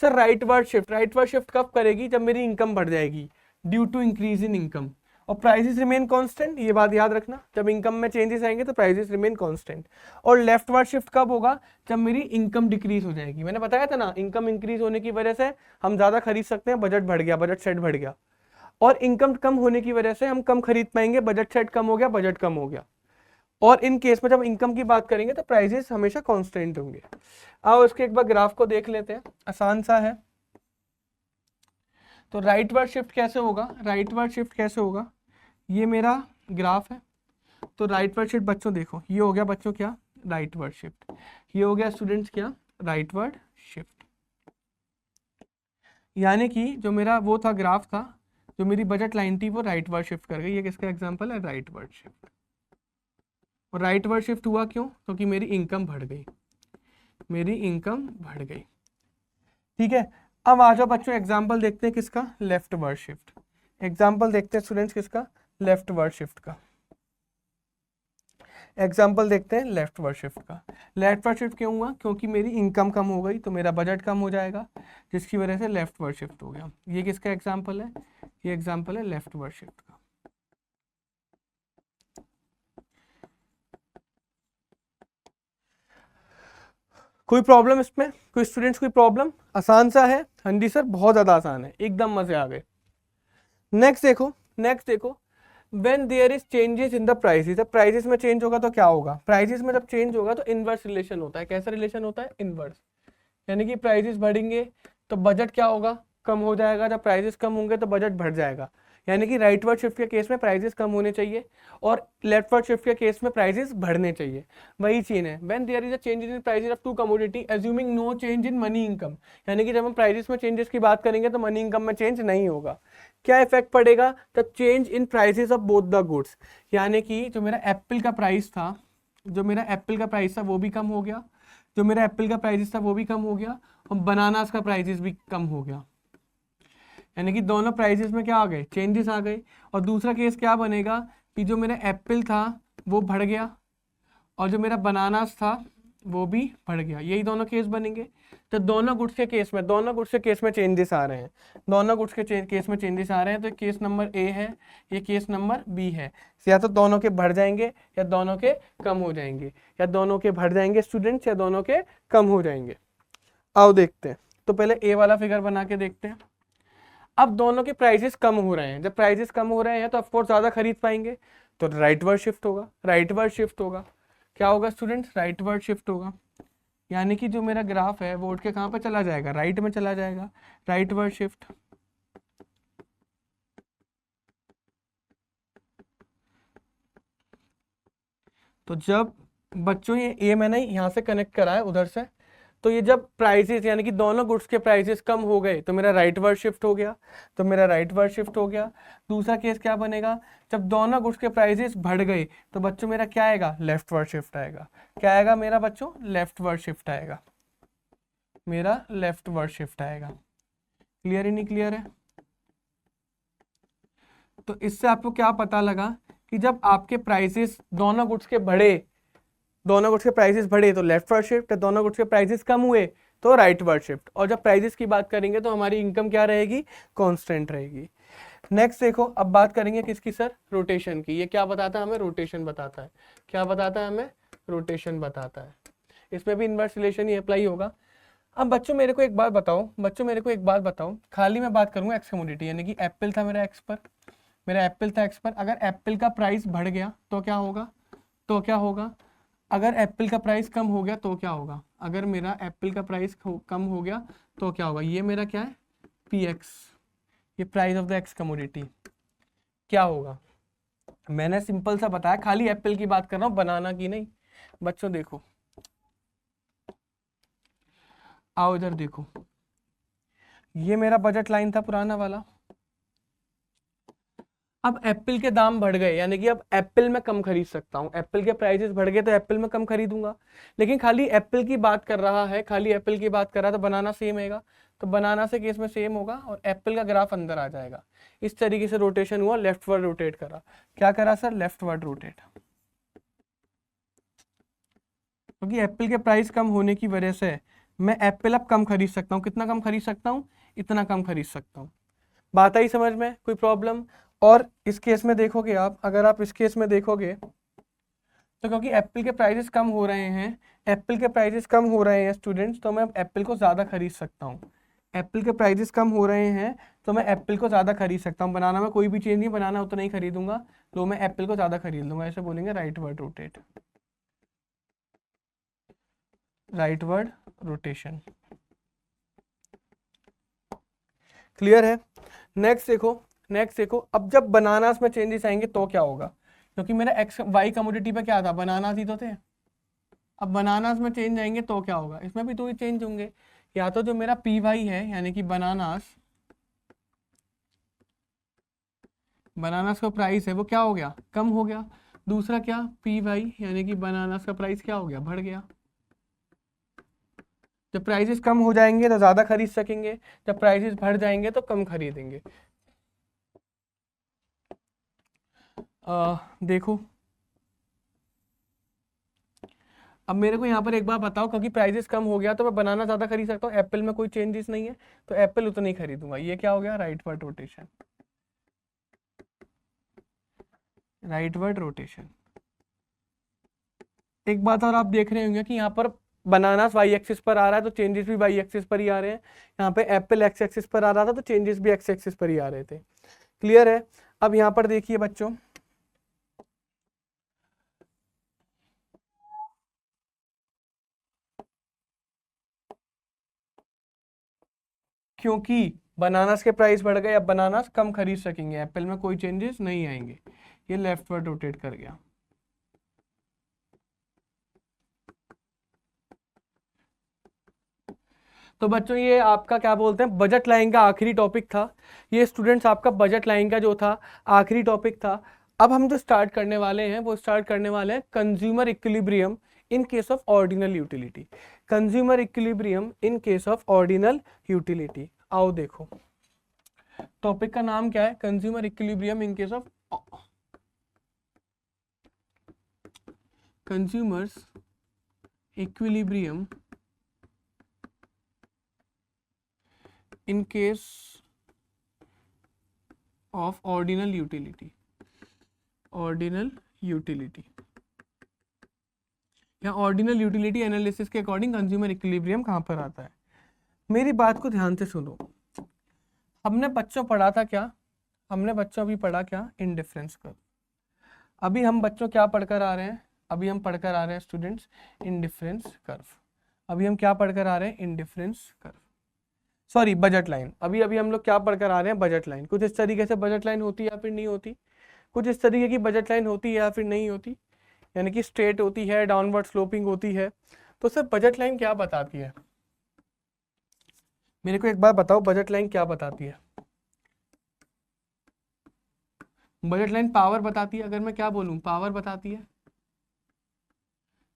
A: Sir rightward shift, rightward shift कब करेगी, जब मेरी इनकम बढ़ जाएगी due to increase in income, और प्राइसेस रिमेन कांस्टेंट। ये बात याद रखना, जब इनकम में चेंजेस आएंगे तो प्राइसेस रिमेन कांस्टेंट। और लेफ्टवर्ड शिफ्ट कब होगा, जब मेरी इनकम डिक्रीज हो जाएगी। मैंने बताया था ना, इनकम इंक्रीज होने की वजह से हम ज्यादा खरीद सकते हैं, बजट बढ़ गया, बजट सेट बढ़ गया। और इनकम कम होने की वजह से हम कम खरीद पाएंगे, बजट सेट कम हो गया, बजट कम हो गया। और इन केस में जब इनकम की बात करेंगे तो प्राइजेस हमेशा कांस्टेंट होंगे। आओ इसके एक बार ग्राफ को देख लेते हैं, आसान सा है। तो राइटवर्ड शिफ्ट कैसे होगा, राइटवर्ड शिफ्ट कैसे होगा, ये मेरा ग्राफ है। तो राइटवर्ड शिफ्ट बच्चों देखो, ये हो गया बच्चों क्या, राइटवर्ड शिफ्ट, ये हो गया स्टूडेंट्स क्या, राइटवर्ड शिफ्ट। यानी कि जो मेरा वो था ग्राफ था, जो मेरी बजट लाइन थी वो राइटवर्ड शिफ्ट कर गई। ये किसका एग्जांपल है, राइटवर्ड शिफ्ट। और राइटवर्ड शिफ्ट हुआ क्यों, क्योंकि मेरी इनकम बढ़ गई, मेरी इनकम बढ़ गई। ठीक है, अब आ जाओ बच्चों एग्जाम्पल देखते हैं किसका, लेफ्टवर्ड शिफ्ट। एग्जाम्पल देखते हैं स्टूडेंट्स किसका, लेफ्टवर्ड शिफ्ट का। एग्जाम्पल देखते हैं लेफ्टवर्ड शिफ्ट का। लेफ्टवर्ड शिफ्ट क्यों हुआ, क्योंकि मेरी इनकम कम हो गई तो मेरा बजट कम हो जाएगा, जिसकी वजह से लेफ्टवर्ड शिफ्ट हो गया। ये किसका एग्जाम्पल है, ये एग्जाम्पल है लेफ्टवर्ड शिफ्ट का। कोई प्रॉब्लम इसमें, कोई स्टूडेंट्स कोई प्रॉब्लम, आसान सा है। हाँ जी सर बहुत ज्यादा आसान है, एकदम मजे आ गए। नेक्स्ट देखो, नेक्स्ट देखो, when there is changes in the prices, जब प्राइसेस में चेंज होगा तो क्या होगा, प्राइसेस में जब चेंज होगा तो इनवर्स रिलेशन होता है। कैसा रिलेशन होता है, इनवर्स। यानी कि प्राइसेस बढ़ेंगे तो बजट क्या होगा, कम हो जाएगा, जब प्राइसेस कम होंगे तो बजट बढ़ जाएगा। यानी कि राइटवर्ड शिफ्ट के केस में प्राइसेस कम होने चाहिए और लेफ्टवर्ड शिफ्ट के केस में प्राइसेस बढ़ने चाहिए। वही चीज है, when there is a change in prices of two commodity assuming no change in money income. यानी कि जब हम प्राइसेस में चेंजेस की बात करेंगे तो मनी इनकम में चेंज नहीं होगा। क्या इफेक्ट पड़ेगा, the change in prices of both the goods. यानी कि जो मेरा एप्पल का प्राइस था, जो मेरा एप्पल का प्राइस था वो भी कम हो गया, जो मेरा एप्पल का प्राइस था वो भी कम हो गया, और बनानास का प्राइसेस भी कम हो गया। यानी कि दोनों प्राइसेस में क्या आ गए, चेंजेस आ गए। और दूसरा केस क्या बनेगा कि जो मेरा एप्पल था वो बढ़ गया और जो मेरा बनानास था वो भी बढ़ गया। यही दोनों केस बनेंगे। तो दोनों गुड्स के केस में, दोनों गुड्स के केस में चेंजेस आ रहे हैं, दोनों गुड्स के केस में चेंजेस आ रहे हैं। तो केस नंबर ए है, ये केस नंबर बी है। या तो दोनों के बढ़ जाएंगे या दोनों के कम हो जाएंगे, या दोनों के बढ़ जाएंगे स्टूडेंट्स या दोनों के कम हो जाएंगे। आओ देखते हैं, तो पहले ए वाला फिगर बना के देखते हैं। अब दोनों के प्राइसेस कम हो रहे हैं, जब प्राइसेस कम हो रहे हैं तो ऑफकोर्स ज़्यादा खरीद पाएंगे, तो राइटवर्ड शिफ्ट होगा, राइटवर्ड शिफ्ट होगा। क्या होगा स्टूडेंट्स, राइटवर्ड शिफ्ट होगा। यानी कि जो मेरा ग्राफ है वो उठ के कहाँ पे चला जाएगा, राइट में चला जाएगा, राइटवर्ड शिफ्ट। तो जब बच्चों ये मैंने यहाँ से कनेक्ट करा है उधर से, तो ये जब प्राइसेस यानी कि दोनों गुड्स के प्राइसेस कम हो गए तो मेरा राइटवर्ड शिफ्ट हो गया, तो मेरा राइटवर्ड शिफ्ट हो गया। दूसरा केस क्या बनेगा, जब दोनों गुड्स के प्राइसेस बढ़ गए तो बच्चों मेरा क्या आएगा, लेफ्टवर्ड शिफ्ट आएगा। क्या आएगा मेरा बच्चों, लेफ्टवर्ड शिफ्ट आएगा, मेरा लेफ्टवर्ड शिफ्ट आएगा। क्लियर ही नहीं क्लियर है। तो इससे आपको क्या पता लगा कि जब आपके प्राइसेस दोनों गुड्स के बढ़े, दोनों गुड्स के प्राइसेस बढ़े तो लेफ्टवर्ड शिफ्ट, दोनों गुड्स के प्राइसेस कम हुए तो राइटवर्ड शिफ्ट। और जब प्राइसेस की बात करेंगे तो हमारी इनकम क्या रहेगी, कांस्टेंट रहेगी। नेक्स्ट देखो, अब बात करेंगे किसकी सर, रोटेशन की। ये क्या बताता है हमें, रोटेशन बताता है। क्या बताता है हमें, रोटेशन बताता है। इसमें भी इनवर्स रिलेशन ही अप्लाई होगा। अब बच्चों मेरे को एक बात बताओ, बच्चों मेरे को एक बात बताओ, खाली मैं बात करूंगा एक्स कमोडिटी, यानी कि एप्पल था मेरा एक्स पर, मेरा एप्पल था एक्स पर। अगर एप्पल का प्राइस बढ़ गया तो क्या होगा, तो क्या होगा, अगर एप्पल का प्राइस कम हो गया तो क्या होगा, अगर मेरा एप्पल का प्राइस कम हो गया तो क्या होगा। ये मेरा क्या है, पी एक्स, ये price of the x commodity क्या होगा। मैंने सिंपल सा बताया, खाली एप्पल की बात कर रहा हूँ, बनाना की नहीं। बच्चों देखो, आओ इधर देखो, ये मेरा बजट लाइन था पुराना वाला। अब एप्पल के दाम बढ़ गए, यानी कि अब एप्पल में कम खरीद सकता हूँ, एप्पल के प्राइसेस बढ़ गए तो एप्पल में कम खरीदूंगा। लेकिन खाली एप्पल की बात कर रहा है, खाली एप्पल की बात कर रहा है, तो बनाना सेम आएगा, तो बनाना से केस में सेम होगा और एप्पल का ग्राफ अंदर आ जाएगा। इस तरीके से रोटेशन हुआ, लेफ्टवर्ड रोटेट करा। क्या करा सर, लेफ्टवर्ड रोटेट। क्योंकि एप्पल के प्राइस कम होने की वजह से मैं एप्पल अब कम खरीद सकता हूँ। कितना कम खरीद सकता हूँ, इतना कम खरीद सकता हूँ। बात आई समझ में, कोई प्रॉब्लम। और इस केस में देखोगे आप, अगर आप इस केस में देखोगे तो क्योंकि एप्पल के प्राइसेस कम हो रहे हैं, एप्पल के प्राइसेस कम हो रहे हैं स्टूडेंट्स, तो मैं एप्पल को ज़्यादा खरीद सकता हूँ। एप्पल के प्राइजेस कम हो रहे हैं तो मैं एप्पल को ज़्यादा खरीद सकता हूँ। बनाना में कोई भी चेंज नहीं, बनाना उतना ही खरीदूंगा, तो मैं एप्पल को ज़्यादा खरीद लूंगा। ऐसे बोलेंगे right word rotate, right word rotation. Clear है? नेक्स्ट देखो, अब जब बनानास में चेंजेस आएंगे तो क्या होगा, क्योंकि मेरा एक्स वाई कमोडिटी पे क्या था, बनानास ही तो थे। अब बनानास में चेंज आएंगे तो क्या होगा, इसमें भी 2 ही चेंज होंगे। या तो जो मेरा पी वाई है यानी कि बनानास का प्राइस है वो क्या हो गया, कम हो गया। दूसरा क्या, पी वाई यानी कि बनानास का प्राइस क्या हो गया, बढ़ गया। जब प्राइसेस कम हो जाएंगे तो ज़्यादा खरीद सकेंगे, जब प्राइसेस बढ़ जाएंगे तो कम खरीदेंगे। देखो अब मेरे को यहाँ पर एक बार बताओ, क्योंकि प्राइसेस कम हो गया तो मैं बनाना ज़्यादा खरीद सकता हूँ, एप्पल में कोई चेंजेस नहीं है तो एप्पल उतना ही खरीदूंगा। ये क्या हो गया, right word rotation, right word rotation. एक बात और आप देख रहे होंगे कि यहाँ पर बनानास वाई एक्सिस पर आ रहा है तो चेंजेस भी वाई एक्सिस पर ही आ रहे हैं। यहाँ पे एप्पल एक्स एक्सिस पर आ रहा था तो चेंजेस भी एक्स एक्सिस पर ही आ रहे थे। क्लियर है? अब यहाँ पर देखिए बच्चों, क्योंकि बनानास के प्राइस बढ़ गए, अब बनानास कम खरीद सकेंगे, एप्पल में कोई चेंजेस नहीं आएंगे। ये लेफ्ट वर्ड रोटेट कर गया। तो बच्चों ये आपका क्या बोलते हैं, बजट लाइन का आखिरी टॉपिक था। ये स्टूडेंट्स आपका बजट लाइन का जो था आखिरी टॉपिक था। अब हम जो स्टार्ट करने वाले हैं वो स्टार्ट करने वाले हैं consumer equilibrium in case of ordinal utility. Consumer equilibrium in case of ordinal utility. आओ देखो, टॉपिक का नाम क्या है, consumer equilibrium in case of consumers equilibrium in case of ordinal utility, ordinal utility या ऑर्डिनल यूटिलिटी एनालिसिस के according consumer equilibrium कहाँ पर आता है। मेरी बात को ध्यान से सुनो, हमने बच्चों पढ़ा था क्या, हमने बच्चों अभी पढ़ा क्या, इंडिफरेंस कर्व। अभी हम बच्चों क्या पढ़कर आ रहे हैं, अभी हम पढ़कर आ रहे हैं स्टूडेंट्स इंडिफरेंस कर्व। अभी हम क्या पढ़कर आ रहे हैं, indifference curve, sorry budget line. अभी अभी हम लोग क्या पढ़कर आ रहे हैं, बजट लाइन। कुछ इस तरीके से बजट लाइन होती है या फिर नहीं होती, कुछ इस तरीके की बजट लाइन होती है या फिर नहीं होती, यानी कि स्ट्रेट होती है, डाउनवर्ड स्लोपिंग होती है। तो सर बजट लाइन क्या बताती है, मेरे को एक बार बताओ बजट लाइन क्या बताती है। बजट लाइन पावर बताती है, अगर मैं क्या बोलूं पावर बताती है।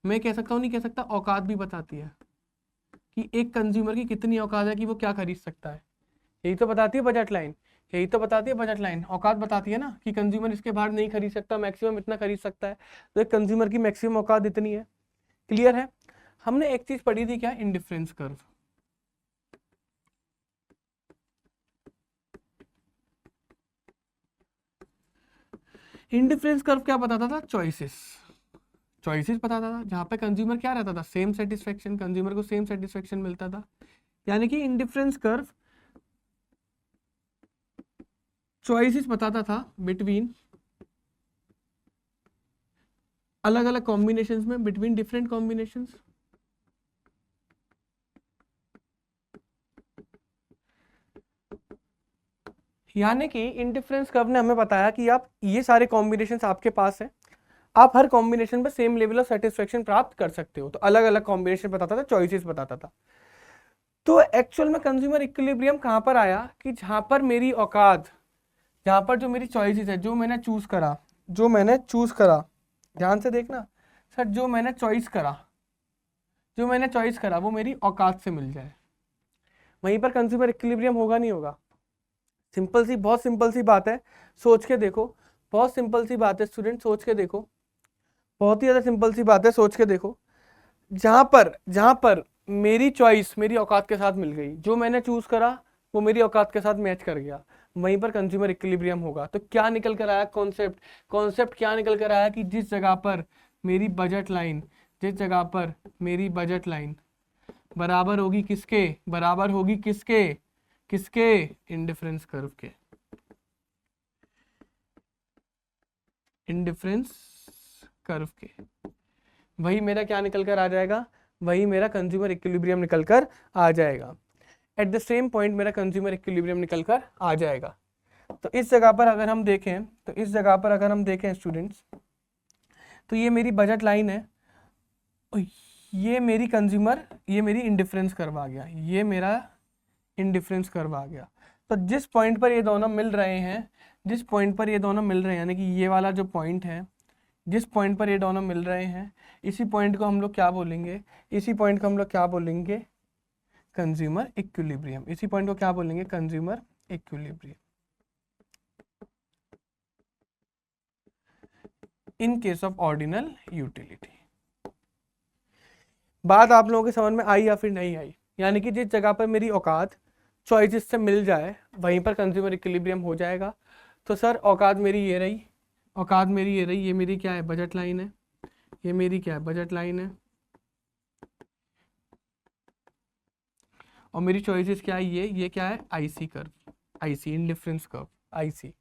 A: मैं कह सकता हूँ, नहीं कह सकता, औकात भी बताती है कि एक कंज्यूमर की कितनी औकात है कि वो क्या खरीद सकता है। यही तो बताती है बजट लाइन, यही तो बताती है बजट लाइन। औकात बताती है ना कि कंज्यूमर इसके बाहर नहीं खरीद सकता, मैक्सिमम इतना खरीद सकता है, तो एक कंज्यूमर की मैक्सिमम औकात इतनी है। क्लियर है? हमने एक चीज पढ़ी थी क्या, इंडिफरेंस कर्व। इंडिफरेंस कर्व क्या बताता था, चॉइसेस बताता था, जहां पे कंज्यूमर क्या रहता था, सेम सेटिस्फेक्शन, कंज्यूमर को सेम सेटिस्फेक्शन मिलता था। यानी कि इंडिफरेंस कर्व चॉइसेस बताता था बिटवीन अलग अलग कॉम्बिनेशंस में, बिटवीन डिफरेंट कॉम्बिनेशंस। यानी कि इंडिफरेंस कर्व ने हमें बताया कि आप ये सारे कॉम्बिनेशंस आपके पास हैं, आप हर कॉम्बिनेशन पे सेम लेवल ऑफ सेटिस्फेक्शन प्राप्त कर सकते हो। तो अलग अलग कॉम्बिनेशन बताता था, चॉइसेस बताता था। तो एक्चुअल में कंज्यूमर इक्विलिब्रियम कहां पर आया कि जहां पर मेरी औकात, जहां पर जो मेरी चॉइसेस है, जो मैंने चूज करा, जो मैंने चूज करा, ध्यान से देखना सर, जो मैंने चॉइस करा, जो मैंने चॉइस करा वो मेरी औकात से मिल जाए, वहीं पर कंज्यूमर इक्विलिब्रियम होगा नहीं होगा। सिंपल सी, बहुत सिंपल सी बात है, सोच के देखो, बहुत सिंपल सी बात है स्टूडेंट, सोच के देखो, बहुत ही ज्यादा सिंपल सी बात है, सोच के देखो। जहां पर मेरी चॉइस मेरी औकात के साथ मिल गई, जो मैंने चूज करा वो मेरी औकात के साथ मैच कर गया, वहीं पर कंज्यूमर इक्विलिब्रियम होगा। तो क्या निकल कर आया कॉन्सेप्ट क्या निकल कर आया कि जिस जगह पर मेरी बजट लाइन, जिस जगह पर मेरी बजट लाइन बराबर होगी किसके, बराबर होगी किसके, किसके? इंडिफरेंस कर्व के, इंडिफरेंस कर्व के। वही मेरा क्या निकल कर आ जाएगा? वही मेरा कंज्यूमर इक्विलिब्रियम निकल कर आ जाएगा। एट द सेम पॉइंट मेरा कंज्यूमर इक्विलिब्रियम निकल कर आ जाएगा। तो इस जगह पर अगर हम देखें, तो इस जगह पर अगर हम देखें स्टूडेंट्स, तो ये मेरी बजट लाइन है, ये मेरी कंज्यूमर, ये मेरी इंडिफरेंस कर्व आ गया, ये मेरा इंडिफरेंस कर्व आ गया। तो जिस पॉइंट पर ये दोनों मिल रहे हैं, जिस पॉइंट पर ये दोनों मिल रहे हैं, यानी कि ये वाला जो पॉइंट है, जिस पॉइंट पर ये दोनों मिल रहे हैं, इसी पॉइंट को हम लोग क्या बोलेंगे? इसी पॉइंट को हम लोग क्या बोलेंगे? Consumer equilibrium. इसी पॉइंट को क्या बोलेंगे? Consumer equilibrium. In case of ordinal utility. बात आप लोगों के समझ में आई या फिर नहीं आई? यानी कि जिस जगह पर मेरी औकात चॉइसेस से मिल जाए वहीं पर कंज्यूमर इक्विलिब्रियम हो जाएगा। तो सर औकात मेरी ये रही, औकात मेरी ये रही, ये मेरी क्या है? बजट लाइन है। ये मेरी क्या है? बजट लाइन है। और मेरी चॉइसेस क्या है? ये क्या है? IC curve, IC indifference curve, IC.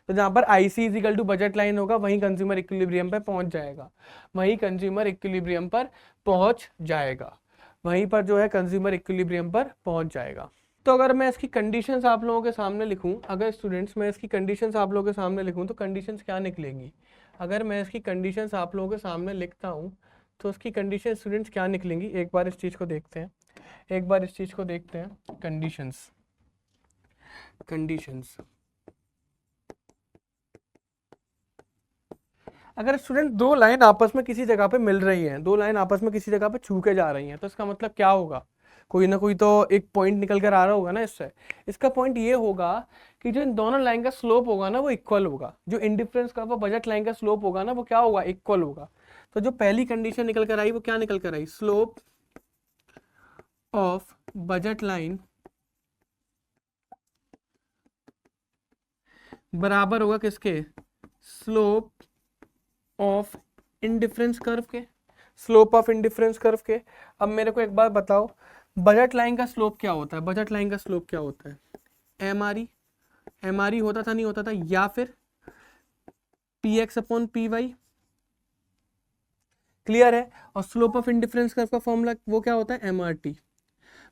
A: तो जहाँ पर IC is equal to budget line होगा वहीं कंज्यूमर इक्विलिब्रियम पर पहुंच जाएगा, वहीं कंज्यूमर इक्विलिब्रियम पर पहुंच जाएगा, वहीं पर जो है कंज्यूमर इक्विलिब्रियम पर पहुंच जाएगा। तो अगर मैं इसकी कंडीशंस आप लोगों के सामने लिखूं, अगर स्टूडेंट्स मैं इसकी कंडीशंस आप लोगों के सामने लिखूं तो कंडीशंस क्या निकलेंगी? अगर मैं इसकी कंडीशंस आप लोगों के सामने लिखता हूं तो उसकी कंडीशन स्टूडेंट्स क्या निकलेंगी? एक बार इस चीज़ को देखते हैं, एक बार इस चीज़ को देखते हैं। कंडीशंस, कंडीशंस अगर स्टूडेंट दो लाइन आपस में किसी जगह पे मिल रही हैं, दो लाइन आपस में किसी जगह पे छू के जा रही हैं, तो इसका मतलब क्या होगा? कोई ना कोई तो एक पॉइंट निकल कर आ रहा होगा ना इससे। इसका पॉइंट ये होगा कि जो इन दोनों लाइन का स्लोप होगा ना वो इक्वल होगा। जो इंडिफरेंस का वो बजट लाइन का स्लोप होगा ना वो क्या होगा? इक्वल होगा। तो जो पहली कंडीशन निकल कर आई वो क्या निकल कर आई? स्लोप ऑफ बजट लाइन बराबर होगा किसके? स्लोप ऑफ इंडिफरेंस कर्व के, स्लोप ऑफ इंडिफरेंस कर्व के। अब मेरे को एक बात बताओ, बजट लाइन का स्लोप क्या होता है? बजट लाइन का स्लोप क्या होता है? M R E, M R E होता था, नहीं होता था? या फिर P X upon P Y. Clear है? और स्लोप ऑफ इंडिफरेंस कर्व का फॉर्मूला वो क्या होता है? M R T,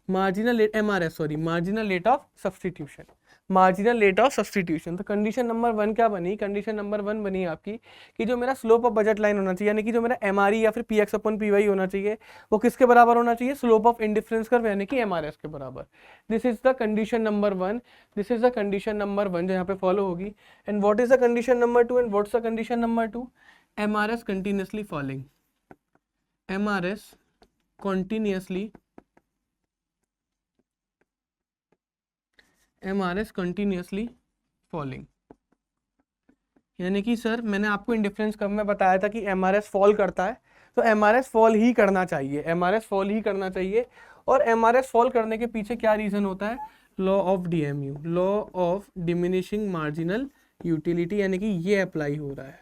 A: marginal M R S, sorry, marginal rate of substitution, marginal rate of substitution. तो कंडीशन नंबर 1 क्या बनी? कंडीशन नंबर 1 बनी आपकी कि जो मेरा स्लोप ऑफ बजट लाइन होना चाहिए, यानी कि जो मेरा एमआरई या फिर P x upon P Y होना चाहिए, वो किसके बराबर होना चाहिए? स्लोप ऑफ इंडिफरेंस कर्व यानी कि एमआरएस के बराबर। This is the condition number 1, this is the condition number 1 जो यहाँ पे फॉलो होगी। And what is the condition number 2 and what's the condition number 2? MRS continuously falling, MRS continuously, MRS continuously falling. यानी कि sir मैंने आपको indifference curve में बताया था कि एमआरएस फॉल करता है, तो एमआरएस फॉल ही करना चाहिए, एमआरएस फॉल ही करना चाहिए। और एमआरएस फॉल करने के पीछे क्या रीजन होता है? Law of DMU, law of diminishing marginal utility, यानी कि ये अप्लाई हो रहा है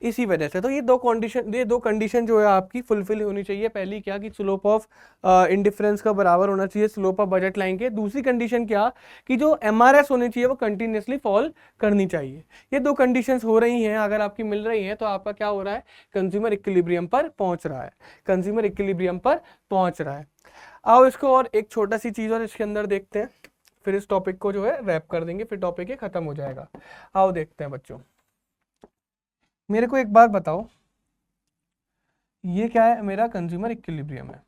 A: इसी वजह से। तो ये दो कंडीशन जो है आपकी फुलफिल होनी चाहिए। पहली क्या कि स्लोप ऑफ इंडिफरेंस का बराबर होना चाहिए स्लोप ऑफ बजट लाइन के। दूसरी कंडीशन क्या कि जो एमआरएस होनी चाहिए वो कंटिन्यूअसली फॉल करनी चाहिए। ये दो कंडीशंस हो रही हैं, अगर आपकी मिल रही हैं तो आपका क्या हो रहा है? कंज्यूमर इक्विलिब्रियम पर पहुंच रहा है, कंज्यूमर इक्विलिब्रियम पर पहुंच रहा है। आओ इसको और एक छोटा सी चीज और इसके अंदर देखते हैं, फिर इस टॉपिक को जो है रैप कर देंगे, फिर टॉपिक ये खत्म हो जाएगा। आओ देखते हैं बच्चों, मेरे को एक बात बताओ, ये क्या है? मेरा कंज्यूमर इक्विलिब्रियम है,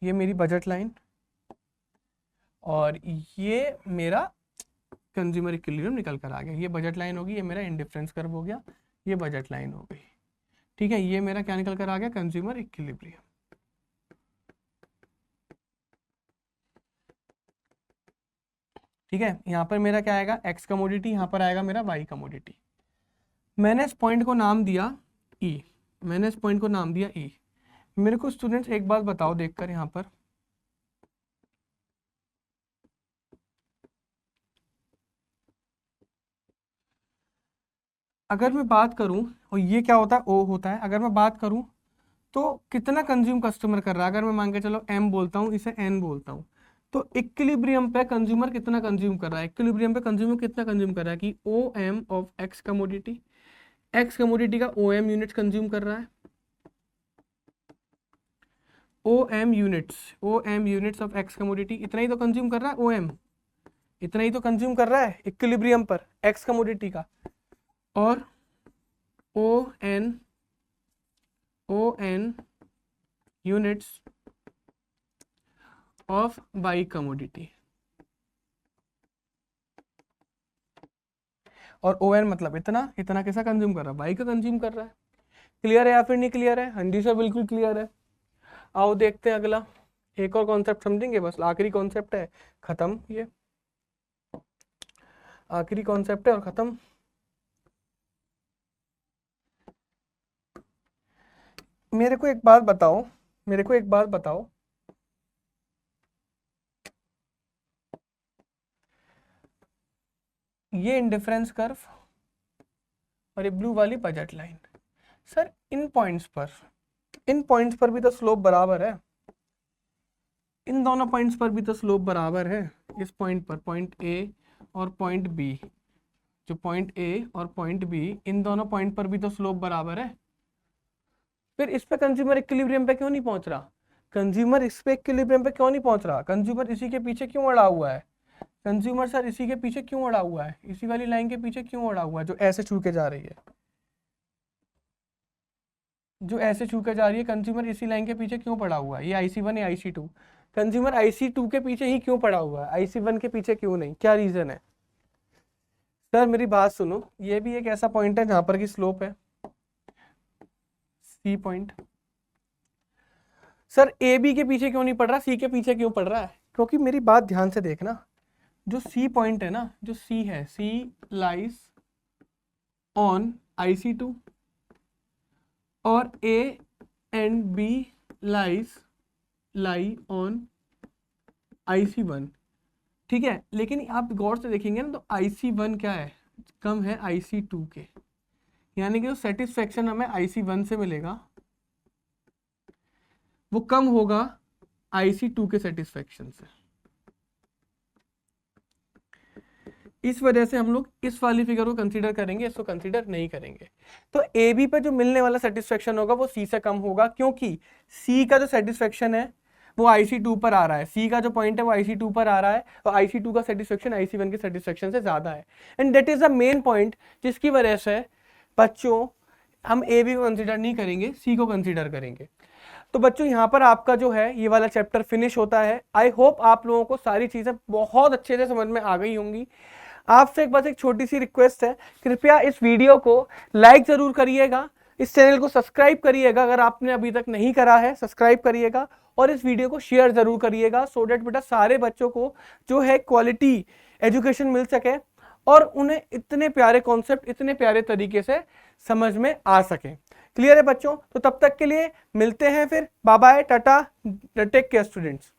A: ये मेरी बजट लाइन, और ये मेरा कंज्यूमर इक्विलिब्रियम निकल कर आ गया। ये बजट लाइन होगी, ये मेरा इंडिफरेंस कर्व हो गया, ये बजट लाइन हो गई। ठीक है, ये मेरा क्या निकल कर आ गया? Consumer equilibrium. ठीक है, यहाँ पर मेरा क्या आएगा? एक्स कमोडिटी, यहाँ पर आएगा मेरा वाई कमोडिटी। मैंने इस पॉइंट को नाम दिया ई, मैंने इस पॉइंट को नाम दिया ई। मेरे को स्टूडेंट्स एक बात बताओ देखकर यहाँ पर, अगर मैं बात करूं, और ये क्या होता है? ओ होता है। अगर मैं बात करूं तो कितना कंज्यूम कस्टमर कर रहा है, अगर मैं मान के चलो m बोलता हूँ, इसे n बोलता हूँ, तो इक्विलिब्रियम पे कंज्यूमर कितना कंज्यूम कर रहा है, इक्विलिब्रियम पे कंज्यूमर कितना कंज्यूम कर रहा है कि OM of x commodity, x commodity का OM यूनिट्स कंज्यूम कर रहा है, OM units of x commodity, इतना ही तो कंज्यूम कर रहा है OM, इतना ही तो कंज्यूम कर रहा है इक्विलिब्रियम पर x कमोडिटी का। और ON units of y commodity, और ON मतलब इतना, इतना कैसा कंज्यूम कर रहा है, y का कंज्यूम कर रहा है। क्लियर है या फिर नहीं क्लियर है? हाँ जी सर बिल्कुल क्लियर है। आओ देखते हैं अगला, एक और कॉन्सेप्ट समझेंगे, बस आखिरी कॉन्सेप्ट है, खत्म, ये आखिरी कॉन्सेप्ट है और खत्म। मेरे को एक बात बताओ, ये इंडिफरेंस कर्व और ये ब्लू वाली बजट लाइन, सर इन पॉइंट्स पर भी तो स्लोप बराबर है, इन दोनों पॉइंट्स पर भी तो स्लोप बराबर है। इस पॉइंट पर, पॉइंट ए और पॉइंट बी, जो पॉइंट ए और पॉइंट बी, इन दोनों पॉइंट पर भी तो स्लोप बराबर है। फिर इस पे कंज्यूमर इक्विलिब्रियम पे क्यों नहीं पहुंच रहा? कंज्यूमर इस पे इक्विलिब्रियम पे क्यों नहीं पहुंच रहा? कंज्यूमर इसी के पीछे क्यों अड़ा हुआ है? कंज्यूमर सर इसी के पीछे क्यों अड़ा हुआ है? इसी वाली लाइन के पीछे क्यों अड़ा हुआ है, जो ऐसे छू के जा रही है, जो ऐसे छू के जा रही है, कंज्यूमर इसी लाइन के पीछे क्यों पड़ा हुआ है? ये IC1 या IC2, कंज्यूमर IC2 के पीछे ही क्यों पड़ा हुआ है, IC1 के पीछे क्यों नहीं? क्या रीजन है? सर मेरी बात सुनो, ये भी एक ऐसा पॉइंट है जहां पर की स्लोप है, C पॉइंट। सर AB के पीछे क्यों नहीं पड़ रहा, C के पीछे क्यों पड़ रहा है? क्योंकि मेरी बात ध्यान से देखना, जो C पॉइंट है ना, जो C है, C लाइज ऑन IC2 और A and B lie on IC1, ठीक है। लेकिन आप गौर से देखेंगे ना, तो IC1 क्या है, कम है IC2 के, यानी कि जो सेटिस्फेक्शन हमें IC1 से मिलेगा वो कम होगा IC2 के सेटिस्फेक्शन से। इस वजह से हम लोग इस वाली फिगर को कंसीडर करेंगे, इसको कंसीडर नहीं करेंगे। तो AB पे जो मिलने वाला सेटिस्फेक्शन होगा वो C से कम होगा, क्योंकि C का जो सेटिस्फेक्शन है वो IC2 पर आ रहा है, C का जो पॉइंट है वो IC2 पर आ रहा है, तो IC2 का सेटिस्फेक्शन IC1 के सेटिस्फेक्शन से ज्यादा है। And that is the main point, जिसकी वजह से बच्चों हम AB को कंसीडर नहीं करेंगे, C को कंसीडर करेंगे। तो बच्चों यहाँ पर आपका जो है ये वाला चैप्टर फिनिश होता है। आई होप आप लोगों को सारी चीजें बहुत अच्छे से समझ में आ गई होंगी। आपसे एक बस एक छोटी सी रिक्वेस्ट है, कृपया इस वीडियो को लाइक जरूर करिएगा, इस चैनल को सब्सक्राइब करिएगा, अगर आपने अभी तक नहीं करा है सब्सक्राइब करिएगा, और इस वीडियो को शेयर जरूर करिएगा, सो डेट बेटा सारे बच्चों को जो है क्वालिटी एजुकेशन मिल सके और उन्हें इतने प्यारे कॉन्सेप्ट इतने प्यारे तरीके से समझ में आ सके। क्लियर है बच्चों? तो तब तक के लिए मिलते हैं फिर, bye bye, tata, take care students.